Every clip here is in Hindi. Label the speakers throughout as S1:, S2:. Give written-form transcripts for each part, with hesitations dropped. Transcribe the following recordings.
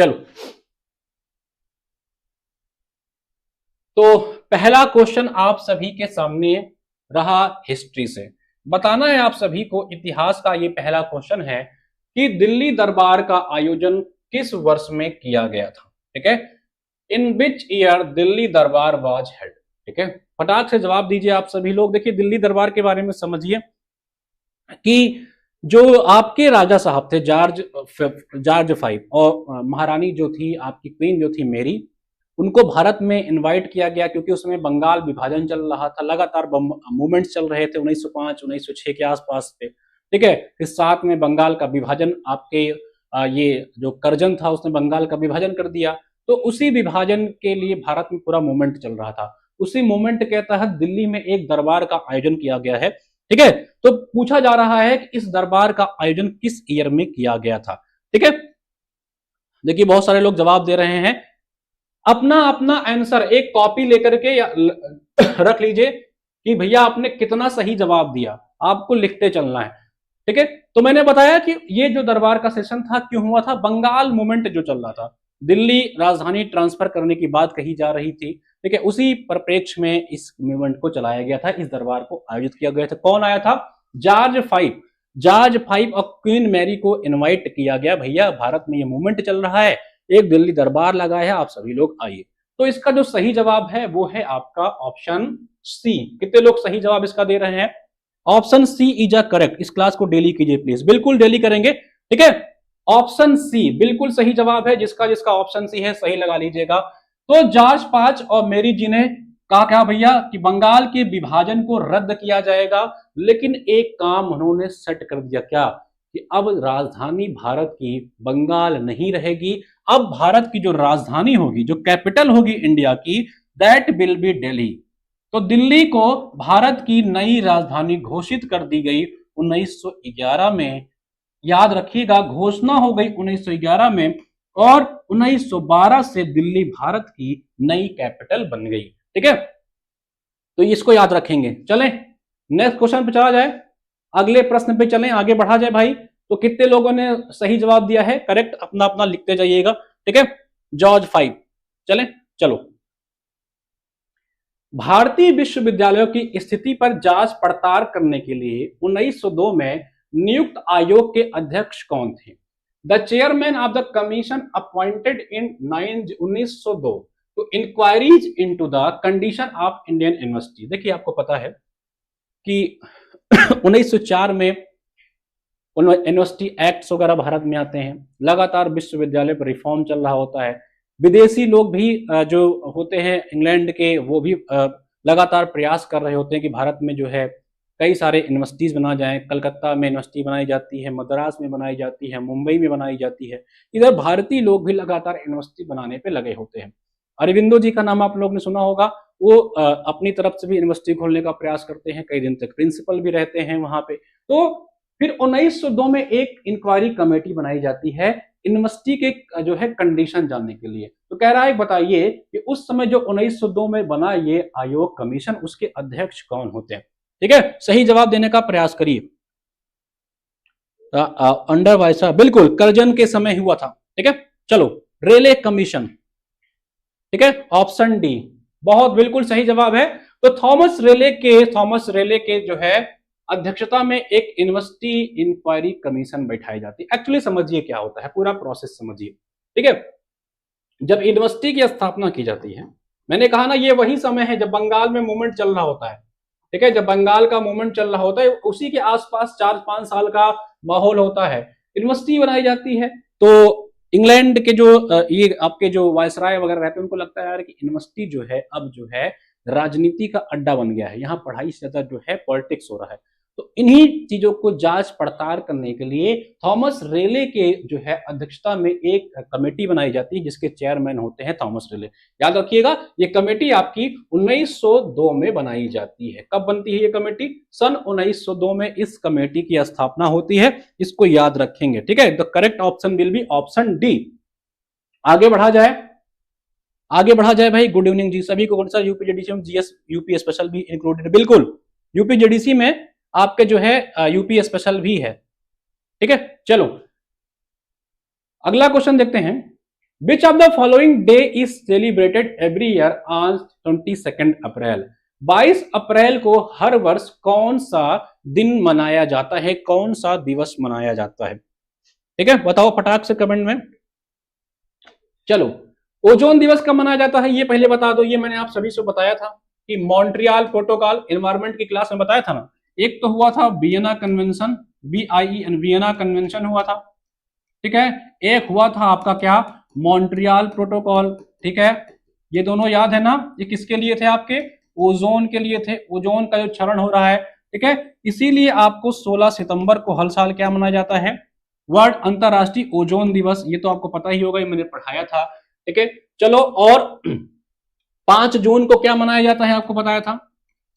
S1: चलो, तो पहला क्वेश्चन आप सभी के सामने रहा हिस्ट्री से। बताना है आप सभी को, इतिहास का ये पहला क्वेश्चन है कि दिल्ली दरबार का आयोजन किस वर्ष में किया गया था। ठीक है, इन विच ईयर दिल्ली दरबार वाज हेल्ड। ठीक है, फटाक से जवाब दीजिए आप सभी लोग। देखिए, दिल्ली दरबार के बारे में समझिए कि जो आपके राजा साहब थे जॉर्ज फाइव, और महारानी जो थी आपकी क्वीन जो थी मेरी, उनको भारत में इनवाइट किया गया क्योंकि उसमें बंगाल विभाजन चल रहा था, लगातार मूवमेंट्स चल रहे थे 1905 1906 के आसपास थे। ठीक है, इस साथ में बंगाल का विभाजन, आपके ये जो करजन था उसने बंगाल का विभाजन कर दिया, तो उसी विभाजन के लिए भारत में पूरा मूवमेंट चल रहा था। उसी मूवमेंट के तहत दिल्ली में एक दरबार का आयोजन किया गया है। ठीक है, तो पूछा जा रहा है कि इस दरबार का आयोजन किस ईयर में किया गया था। ठीक है, देखिए बहुत सारे लोग जवाब दे रहे हैं। अपना अपना आंसर एक कॉपी लेकर के या रख लीजिए कि भैया आपने कितना सही जवाब दिया, आपको लिखते चलना है। ठीक है, तो मैंने बताया कि ये जो दरबार का सेशन था क्यों हुआ था, बंगाल मूवमेंट जो चल रहा था, दिल्ली राजधानी ट्रांसफर करने की बात कही जा रही थी। ठीक है, उसी परिप्रेक्ष्य में इस मूवमेंट को चलाया गया था, इस दरबार को आयोजित किया गया था। कौन आया था? जॉर्ज फाइव और क्वीन मैरी को इनवाइट किया गया, भैया भारत में ये मूवमेंट चल रहा है, एक दिल्ली दरबार लगा है, आप सभी लोग आइए। तो इसका जो सही जवाब है वो है आपका ऑप्शन सी। कितने लोग सही जवाब इसका दे रहे हैं? Option C is a correct. इस क्लास को डेली कीजिए प्लीज, बिल्कुल डेली करेंगे। ठीक है, ऑप्शन सी बिल्कुल सही जवाब है। जिसका जिसका ऑप्शन सी है सही लगा लीजिएगा। तो जॉर्ज पांच और मेरी जी ने कहा क्या भैया कि बंगाल के विभाजन को रद्द किया जाएगा, लेकिन एक काम उन्होंने सेट कर दिया, क्या कि अब राजधानी भारत की बंगाल नहीं रहेगी, अब भारत की जो राजधानी होगी, जो कैपिटल होगी इंडिया की, दैट विल बी दिल्ली। तो दिल्ली को भारत की नई राजधानी घोषित कर दी गई 1911 में। याद रखिएगा, घोषणा हो गई 1911 में और 1912 से दिल्ली भारत की नई कैपिटल बन गई। ठीक है, तो इसको याद रखेंगे। चलें नेक्स्ट क्वेश्चन पे चला जाए, अगले प्रश्न पे चलें, आगे बढ़ा जाए भाई। तो कितने लोगों ने सही जवाब दिया है? करेक्ट अपना अपना लिखते जाइएगा। ठीक है, जॉर्ज फाइव। चलें, चलो। भारतीय विश्वविद्यालयों की स्थिति पर जांच पड़ताल करने के लिए 1902 में नियुक्त आयोग के अध्यक्ष कौन थे? The chairman of the commission appointed in 1902 to inquiries into the condition of Indian university. देखिए आपको पता है कि 1904 में यूनिवर्सिटी एक्ट्स वगैरह भारत में आते हैं, लगातार विश्वविद्यालय पर रिफॉर्म चल रहा होता है। विदेशी लोग भी जो होते हैं इंग्लैंड के, वो भी लगातार प्रयास कर रहे होते हैं कि भारत में जो है कई सारे यूनिवर्सिटीज बना जाएं। कलकत्ता में यूनिवर्सिटी बनाई जाती है, मद्रास में बनाई जाती है, मुंबई में बनाई जाती है। इधर भारतीय लोग भी लगातार यूनिवर्सिटी बनाने पे लगे होते हैं। अरविंदो जी का नाम आप लोग ने सुना होगा, वो अपनी तरफ से भी यूनिवर्सिटी खोलने का प्रयास करते हैं, कई दिन तक प्रिंसिपल भी रहते हैं वहां पे। तो फिर 1902 में एक इंक्वायरी कमेटी बनाई जाती है यूनिवर्सिटी के जो है कंडीशन जानने के लिए। तो कह रहा है बताइए कि उस समय जो 1902 में बना ये आयोग कमीशन, उसके अध्यक्ष कौन होते हैं? ठीक है, सही जवाब देने का प्रयास करिए। अंडर वायसराय, बिल्कुल करजन के समय हुआ था। ठीक है, चलो रेले कमीशन। ठीक है, ऑप्शन डी बहुत बिल्कुल सही जवाब है। तो थॉमस रेले के जो है अध्यक्षता में एक यूनिवर्सिटी इंक्वायरी कमीशन बैठाई जाती है। एक्चुअली समझिए क्या होता है, पूरा प्रोसेस समझिए। ठीक है, जब यूनिवर्सिटी की स्थापना की जाती है, मैंने कहा ना ये वही समय है जब बंगाल में मूवमेंट चल रहा होता है। ठीक है, जब बंगाल का मूवमेंट चल रहा होता है उसी के आसपास 4-5 साल का माहौल होता है, यूनिवर्सिटी बनाई जाती है। तो इंग्लैंड के जो ये आपके जो वायसराय वगैरह रहते हैं, उनको लगता है यार कि यूनिवर्सिटी जो है अब जो है राजनीति का अड्डा बन गया है, यहाँ पढ़ाई से ज्यादा जो है पॉलिटिक्स हो रहा है। तो इन्हीं चीजों को जांच पड़ताल करने के लिए थॉमस रेले के जो है अध्यक्षता में एक कमेटी बनाई जाती है, जिसके चेयरमैन होते हैं थॉमस रेले। याद रखिएगा, ये कमेटी आपकी 1902 में बनाई जाती है। कब बनती है ये कमेटी? सन 1902 में इस कमेटी की स्थापना होती है, इसको याद रखेंगे। ठीक है, the correct option will be option D. आगे बढ़ा जाए भाई। गुड इवनिंग जी सभी को। सर यूपीजेडीसी में जीएस यूपी स्पेशल भी इंक्लूडेड? बिल्कुल, यूपीजेडीसी में आपके जो है यूपी स्पेशल भी है। ठीक है, चलो अगला क्वेश्चन देखते हैं। विच of the following day is celebrated every year on 22 अप्रैल। 22 अप्रैल को हर वर्ष कौन सा दिन मनाया जाता है, कौन सा दिवस मनाया जाता है? ठीक है, बताओ फटाक से कमेंट में। चलो, ओजोन दिवस कब मनाया जाता है ये पहले बता दो। ये मैंने आप सभी से बताया था कि मॉन्ट्रियल प्रोटोकॉल एनवायरमेंट की क्लास में बताया था ना। एक तो हुआ था Vienna convention, BIEN Vienna convention हुआ था, ठीक है। एक हुआ था आपका क्या, मॉन्ट्रियल प्रोटोकॉल, ठीक है। ये दोनों याद है ना, ये किसके लिए थे आपके, ओजोन के लिए थे, ओजोन का जो क्षरण हो रहा है, ठीक है। इसीलिए आपको 16 सितंबर को हर साल क्या मनाया जाता है, वर्ल्ड अंतरराष्ट्रीय ओजोन दिवस। ये तो आपको पता ही होगा, ये मैंने पढ़ाया था, ठीक है। चलो, और 5 जून को क्या मनाया जाता है, आपको बताया था।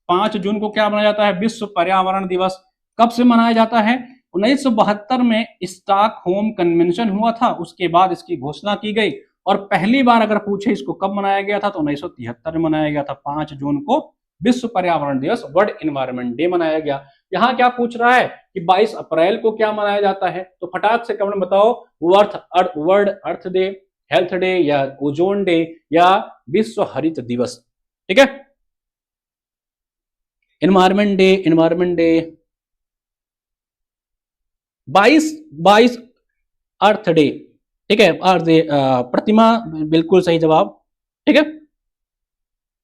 S1: 5 जून को क्या मनाया जाता है, विश्व पर्यावरण दिवस। कब से मनाया जाता है, 1972 में स्टॉकहोम कन्वेंशन हुआ था, उसके बाद इसकी घोषणा की गई। और पहली बार अगर पूछे इसको कब मनाया गया था, तो 1973 में मनाया गया था। 5 जून को विश्व पर्यावरण दिवस, वर्ल्ड एनवायरनमेंट डे मनाया गया। यहाँ क्या पूछ रहा है कि 22 अप्रैल को क्या मनाया जाता है, तो फटाक से कमेंट बताओ। वर्ल्ड अर्थ डे, हेल्थ डे, या ओजोन डे, या विश्व हरित दिवस, ठीक है। एनवायरनमेंट डे, एनवायरनमेंट डे 22 अर्थ डे, ठीक है। अर्थ डे, प्रतिमा बिल्कुल सही जवाब, ठीक है,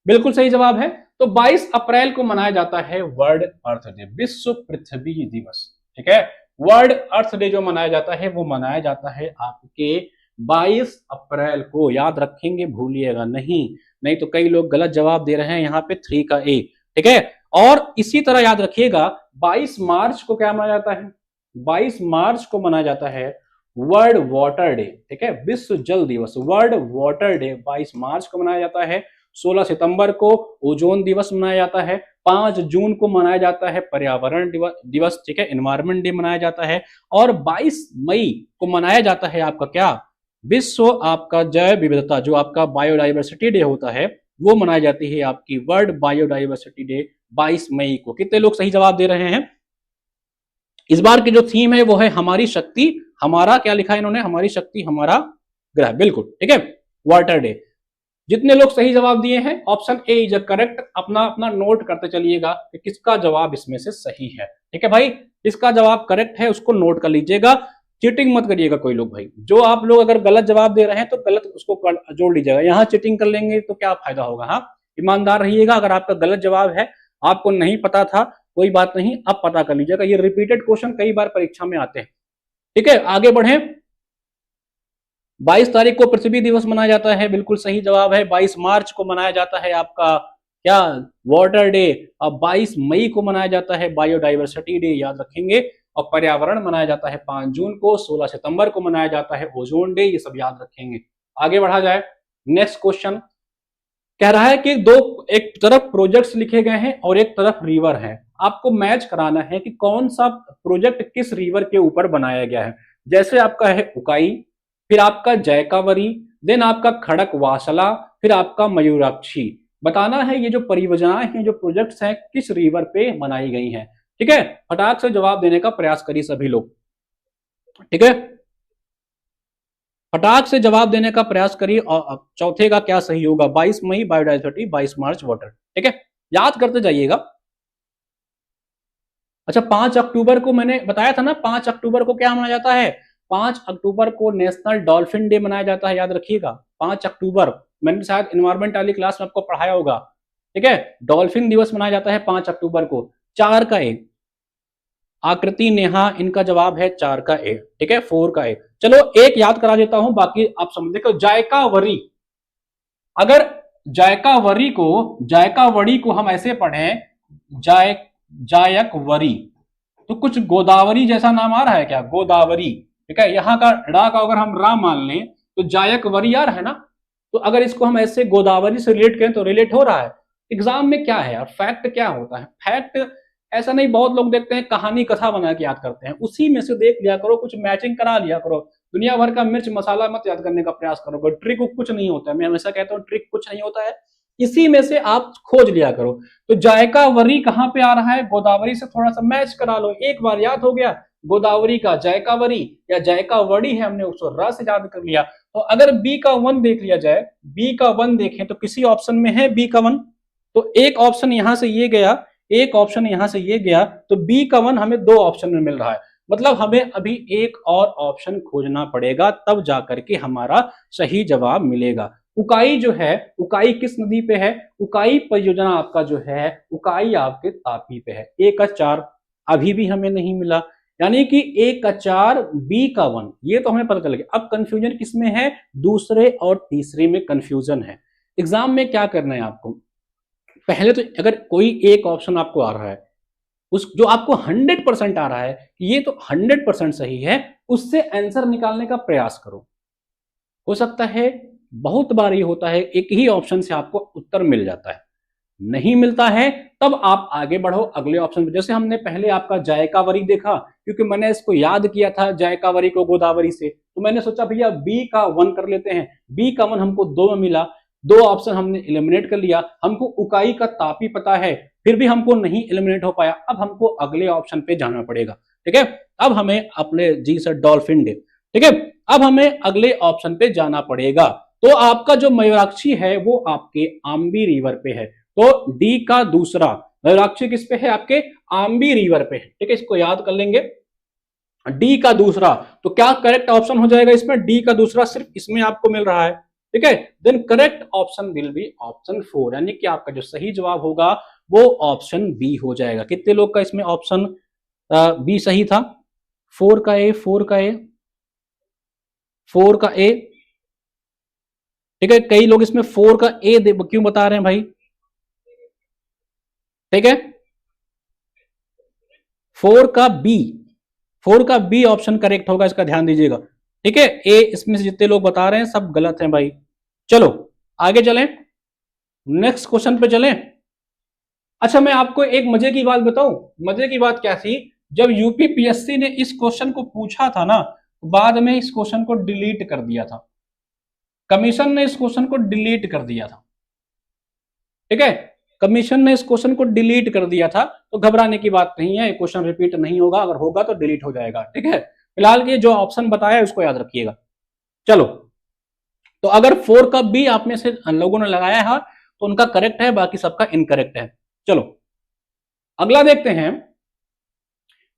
S1: बिल्कुल सही जवाब है। तो 22 अप्रैल को मनाया जाता है वर्ल्ड अर्थ डे, विश्व पृथ्वी दिवस, ठीक है। वर्ल्ड अर्थ डे जो मनाया जाता है वो मनाया जाता है आपके 22 अप्रैल को, याद रखेंगे, भूलिएगा नहीं, नहीं तो कई लोग गलत जवाब दे रहे हैं यहाँ पे 3 का ए, ठीक है। और इसी तरह याद रखिएगा 22 मार्च को क्या मनाया जाता है, 22 मार्च को मनाया जाता है वर्ल्ड वाटर डे, ठीक है, विश्व जल दिवस, वर्ल्ड वाटर डे 22 मार्च को मनाया जाता है। 16 सितंबर को ओजोन दिवस मनाया जाता है। 5 जून को मनाया जाता है पर्यावरण दिवस, ठीक है, एनवायरनमेंट डे मनाया जाता है। और 22 मई को मनाया जाता है आपका क्या, विश्व आपका जैव विविधता, जो आपका बायोडाइवर्सिटी डे होता है, वो मनाई जाती है आपकी वर्ल्ड बायोडाइवर्सिटी डे 22 मई को। कितने लोग सही जवाब दे रहे हैं? इस बार की जो थीम है वो है हमारी शक्ति हमारा, क्या लिखा है इन्होंने, हमारी शक्ति हमारा ग्रह, बिल्कुल ठीक है, वाटर डे। जितने लोग सही जवाब दिए हैं ऑप्शन ए इज करेक्ट, अपना अपना नोट करते चलिएगा कि किसका जवाब इसमें से सही है, ठीक है भाई। इसका जवाब करेक्ट है उसको नोट कर लीजिएगा, चीटिंग मत करिएगा कोई लोग भाई। जो आप लोग अगर गलत जवाब दे रहे हैं तो गलत उसको जोड़ लीजिएगा, यहाँ चीटिंग कर लेंगे तो क्या फायदा होगा। हाँ, ईमानदार रहिएगा, अगर आपका गलत जवाब है, आपको नहीं पता था, कोई बात नहीं, अब पता कर लीजिएगा, ये रिपीटेड क्वेश्चन कई बार परीक्षा में आते हैं, ठीक है। आगे बढ़े, 22 तारीख को पृथ्वी दिवस मनाया जाता है, बिल्कुल सही जवाब है। 22 मार्च को मनाया जाता है आपका क्या, वाटर डे। अब 22 मई को मनाया जाता है बायोडाइवर्सिटी डे, याद रखेंगे। और पर्यावरण मनाया जाता है 5 जून को। 16 सितंबर को मनाया जाता है ओजोन डे, ये सब याद रखेंगे। आगे बढ़ा जाए, नेक्स्ट क्वेश्चन कह रहा है कि एक तरफ प्रोजेक्ट्स लिखे गए हैं और एक तरफ रिवर है, आपको मैच कराना है कि कौन सा प्रोजेक्ट किस रिवर के ऊपर बनाया गया है। जैसे आपका है उकाई, फिर आपका जयकावरी, देन आपका खड़क वासला, फिर आपका मयूराक्षी। बताना है ये जो परियोजनाएं हैं, जो प्रोजेक्ट्स हैं, किस रिवर पे बनाई गई हैं, ठीक है। फटाक से जवाब देने का प्रयास करिए सभी लोग, ठीक है, फटाक से जवाब देने का प्रयास करिए। और चौथे का क्या सही होगा, 22 मई बायोडाइवर्सिटी, 22 मार्च वाटर, ठीक है, याद करते जाइएगा। अच्छा, 5 अक्टूबर को मैंने बताया था ना, 5 अक्टूबर को क्या मनाया जाता है, 5 अक्टूबर को नेशनल डॉल्फिन डे मनाया जाता है, याद रखिएगा। 5 अक्टूबर, मैंने शायद एनवायरमेंट वाली क्लास में आपको पढ़ाया होगा, ठीक है। डॉल्फिन दिवस मनाया जाता है 5 अक्टूबर को। 4 का ए, आकृति नेहा, इनका जवाब है 4 का ए, ठीक है, 4 का ए। चलो एक याद करा देता हूं, बाकी आप समझ, देखो जायकावरी, अगर जायकावड़ी को हम ऐसे पढ़ें जायकवरी, तो कुछ गोदावरी जैसा नाम आ रहा है क्या, गोदावरी, ठीक है। यहाँ का ड़ा का अगर हम रा मान लें तो जायकवरी यार है ना, तो अगर इसको हम ऐसे गोदावरी से रिलेट करें तो रिलेट हो रहा है। एग्जाम में क्या है यार, फैक्ट क्या होता है, फैक्ट ऐसा नहीं, बहुत लोग देखते हैं कहानी कथा बना के याद करते हैं, उसी में से देख लिया करो, कुछ मैचिंग करा लिया करो। दुनिया भर का मिर्च मसाला मत याद करने का प्रयास करो, ट्रिक कुछ नहीं होता है, मैं हमेशा कहता हूँ ट्रिक कुछ नहीं होता है, इसी में से आप खोज लिया करो। तो जायकावरी कहाँ पे आ रहा है, गोदावरी से थोड़ा सा मैच करा लो, एक बार याद हो गया गोदावरी का जायकावरी या जायकावड़ी है, हमने उसको र से याद कर लिया। तो अगर बी का 1 देख लिया जाए, बी का 1 देखें तो किसी ऑप्शन में है बी का 1, तो एक ऑप्शन यहां से ये गया, एक ऑप्शन यहां से ये गया, तो बी का 1 हमें 2 ऑप्शन में मिल रहा है। मतलब हमें अभी एक और ऑप्शन खोजना पड़ेगा, तब जाकर के हमारा सही जवाब मिलेगा। उकाई जो है, उकाई किस नदी पे है? उकाई परियोजना आपका जो है, उकाई आपके तापी पे है। ए का 4 अभी भी हमें नहीं मिला, यानी कि ए का 4 बी का 1, ये तो हमें पता चल गया। अब कंफ्यूजन किसमें है? दूसरे और तीसरे में कंफ्यूजन है। एग्जाम में क्या करना है आपको, पहले तो अगर कोई एक ऑप्शन आपको आ रहा है, उस जो आपको 100% आ रहा है कि ये तो 100% सही है, उससे आंसर निकालने का प्रयास करो। हो सकता है बहुत बार ये होता है एक ही ऑप्शन से आपको उत्तर मिल जाता है, नहीं मिलता है तब आप आगे बढ़ो अगले ऑप्शन पे। जैसे हमने पहले आपका जायकावरी देखा, क्योंकि मैंने इसको याद किया था जायकावरी को गोदावरी से, तो मैंने सोचा भैया बी का 1 कर लेते हैं। बी का 1 हमको 2 में मिला, 2 ऑप्शन हमने एलिमिनेट कर लिया। हमको उकाई का तापी पता है, फिर भी हमको नहीं एलिमिनेट हो पाया। अब हमको अगले ऑप्शन पे जाना पड़ेगा, ठीक है। अब हमें अपने जी सर डॉल्फिन डे, ठीक है, अब हमें अगले ऑप्शन पे जाना पड़ेगा। तो आपका जो मयूराक्षी है वो आपके आम्बी रिवर पे है, तो डी का दूसरा मयूराक्षी किस पे है? आपके आम्बी रिवर पे है, ठीक है, इसको याद कर लेंगे। डी का दूसरा, तो क्या करेक्ट ऑप्शन हो जाएगा इसमें? डी का दूसरा सिर्फ इसमें आपको मिल रहा है, ठीक है। Then correct option will be option 4, यानी कि आपका जो सही जवाब होगा वो ऑप्शन बी हो जाएगा। कितने लोग का इसमें ऑप्शन बी सही था? 4 का ए, 4 का ए, 4 का ए, ठीक है। कई लोग इसमें 4 का ए क्यों बता रहे हैं भाई? ठीक है, 4 का बी, 4 का बी ऑप्शन करेक्ट होगा, इसका ध्यान दीजिएगा, ठीक है। ए इसमें से जितने लोग बता रहे हैं सब गलत हैं भाई। चलो आगे चलें, नेक्स्ट क्वेश्चन पे चलें। अच्छा मैं आपको एक मजे की बात बताऊं, मजे की बात क्या थी, जब यूपीपीएससी ने इस क्वेश्चन को पूछा था ना, बाद में इस क्वेश्चन को डिलीट कर दिया था, कमीशन ने इस क्वेश्चन को डिलीट कर दिया था, ठीक है। कमीशन ने इस क्वेश्चन को डिलीट कर दिया था, तो घबराने की बात नहीं है, क्वेश्चन रिपीट नहीं होगा, अगर होगा तो डिलीट हो जाएगा, ठीक है। फिलहाल ये जो ऑप्शन बताया है उसको याद रखिएगा। चलो, तो अगर 4 का बी आप में से लोगों ने लगाया है तो उनका करेक्ट है, बाकी सबका इनकरेक्ट है। चलो अगला देखते हैं,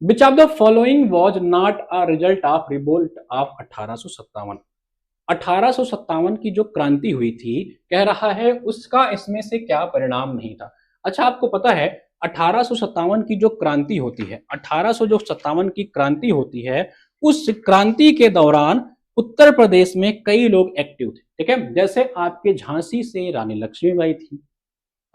S1: विच of the following was not a result of revolt of 1857। 1857 की जो क्रांति हुई थी, कह रहा है उसका इसमें से क्या परिणाम नहीं था। अच्छा आपको पता है 1857 की जो क्रांति होती है, 1857 की क्रांति होती है, उस क्रांति के दौरान उत्तर प्रदेश में कई लोग एक्टिव थे, ठीक है। जैसे आपके झांसी से रानी लक्ष्मीबाई थी,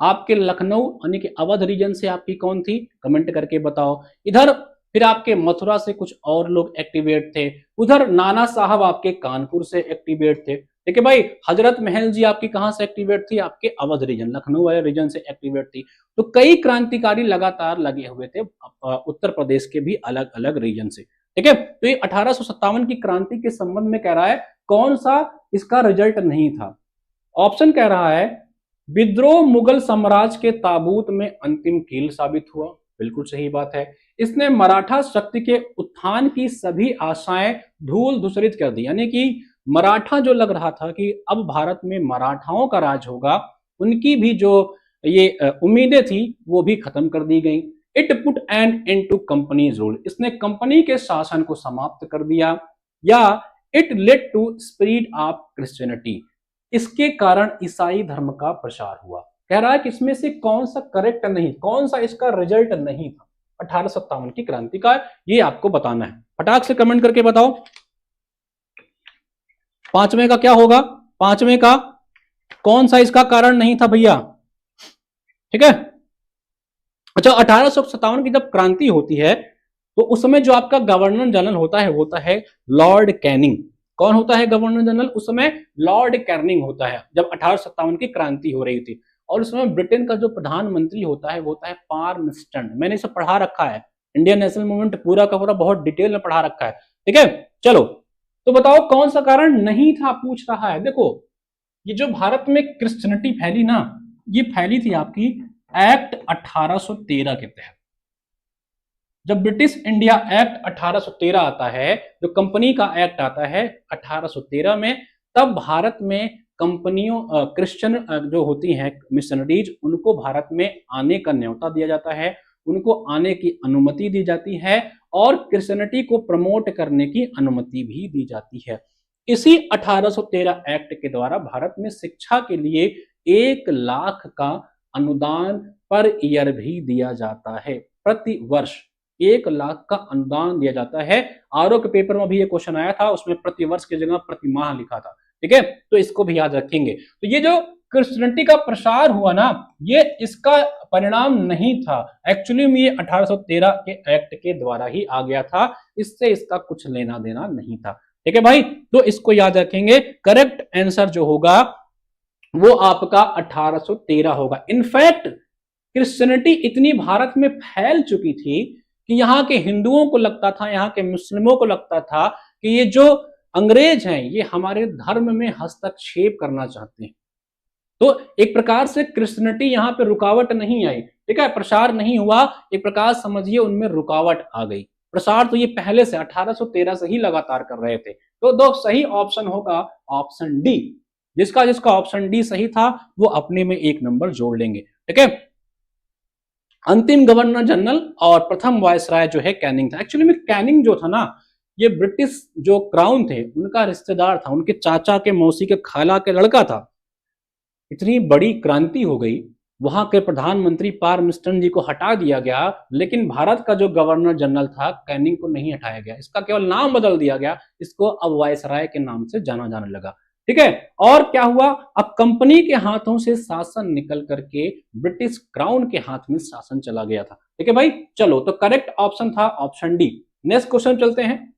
S1: आपके लखनऊ यानी कि अवध रीजन से आपकी कौन थी, कमेंट करके बताओ। इधर फिर आपके मथुरा से कुछ और लोग एक्टिवेट थे, उधर नाना साहब आपके कानपुर से एक्टिवेट थे, ठीक है भाई। हजरत महल जी आपकी कहां से एक्टिवेट थी? आपके अवध रीजन, लखनऊ वाले रीजन से एक्टिवेट थी। तो कई क्रांतिकारी लगातार लगे हुए थे उत्तर प्रदेश के भी अलग अलग रीजन से, ठीक है। तो ये 1857 की क्रांति के संबंध में कह रहा है कौन सा इसका रिजल्ट नहीं था। ऑप्शन कह रहा है विद्रोह मुगल साम्राज्य के ताबूत में अंतिम कील साबित हुआ, बिल्कुल सही बात है। इसने मराठा शक्ति के उत्थान की सभी आशाएं धूल धूसरित कर दी, यानी कि मराठा जो लग रहा था कि अब भारत में मराठाओं का राज होगा, उनकी भी जो ये उम्मीदें थी वो भी खत्म कर दी गई। It put an end to company's rule, इसने कंपनी के शासन को समाप्त कर दिया। या it led to spread of Christianity, इसके कारण ईसाई धर्म का प्रसार हुआ। कह रहा है कि इसमें से कौन सा करेक्ट नहीं, कौन सा इसका रिजल्ट नहीं था 1857 की क्रांति का, ये आपको बताना है। फटाक से कमेंट करके बताओ, पांचवें का क्या होगा? पांचवें का कौन सा इसका कारण नहीं था भैया? ठीक है। अच्छा 1857 की जब क्रांति होती है तो उस समय जो आपका गवर्नर जनरल होता है लॉर्ड कैनिंग। कौन होता है गवर्नर जनरल? उस समय लॉर्ड कैनिंग होता है जब 1857 की क्रांति हो रही थी। और उस समय ब्रिटेन का जो प्रधानमंत्री होता है वो होता है पार्मस्टन। मैंने इसे पढ़ा रखा है, इंडियन नेशनल मूवमेंट पूरा का पूरा बहुत डिटेल में पढ़ा रखा है, ठीक है। चलो तो बताओ कौन सा कारण नहीं था, पूछ रहा है। देखो ये जो भारत में क्रिश्चियनिटी फैली ना, ये फैली थी आपकी एक्ट 1813 के तहत। जब ब्रिटिश इंडिया एक्ट 1813 आता है, जो कंपनी का एक्ट आता है 1813 में, तब भारत में कंपनियों क्रिश्चियन जो होती हैं मिशनरीज, उनको भारत में आने का न्योता दिया जाता है, उनको आने की अनुमति दी जाती है और क्रिश्चियनिटी को प्रमोट करने की अनुमति भी दी जाती है। इसी 1813 एक्ट के द्वारा भारत में शिक्षा के लिए 1 लाख का अनुदान पर ईयर भी दिया जाता है। प्रति वर्ष 1 लाख का अनुदान दिया जाता है। आरओ के पेपर में भी ये क्वेश्चन आया था, उसमें प्रति वर्ष की जगह प्रति माह लिखा था। ठीक है, तो इसको भी याद रखेंगे। तो ये जो क्रिश्चियनिटी का प्रसार हुआ ना, ये इसका परिणाम नहीं था, एक्चुअली में ये 1813 के एक्ट के द्वारा ही आ गया था, इससे इसका कुछ लेना देना नहीं था। ठीक है भाई, तो इसको याद रखेंगे। करेक्ट आंसर जो होगा वो आपका 1813 होगा। इनफैक्ट क्रिश्चियनिटी इतनी भारत में फैल चुकी थी कि यहाँ के हिंदुओं को लगता था, यहाँ के मुस्लिमों को लगता था कि ये जो अंग्रेज हैं ये हमारे धर्म में हस्तक्षेप करना चाहते हैं। तो एक प्रकार से क्रिश्चियनिटी यहाँ पे रुकावट नहीं आई, ठीक है, प्रसार नहीं हुआ, एक प्रकार समझिए उनमें रुकावट आ गई। प्रसार तो ये पहले से 1813 से ही लगातार कर रहे थे। तो दो सही ऑप्शन होगा ऑप्शन डी। जिसका जिसका ऑप्शन डी सही था वो अपने में 1 नंबर जोड़ लेंगे। ठीक है, अंतिम गवर्नर जनरल और प्रथम वायसराय जो है कैनिंग था। एक्चुअली में कैनिंग जो था ना, ये ब्रिटिश जो क्राउन थे उनका रिश्तेदार था, उनके चाचा के मौसी के खाला के लड़का था। इतनी बड़ी क्रांति हो गई, वहां के प्रधानमंत्री पारमिस्टन जी को हटा दिया गया, लेकिन भारत का जो गवर्नर जनरल था कैनिंग को नहीं हटाया गया, इसका केवल नाम बदल दिया गया, इसको अब वायसराय के नाम से जाना जाने लगा। ठीक है, और क्या हुआ, अब कंपनी के हाथों से शासन निकल करके ब्रिटिश क्राउन के हाथ में शासन चला गया था। ठीक है भाई, चलो तो करेक्ट ऑप्शन था ऑप्शन डी। नेक्स्ट क्वेश्चन चलते हैं।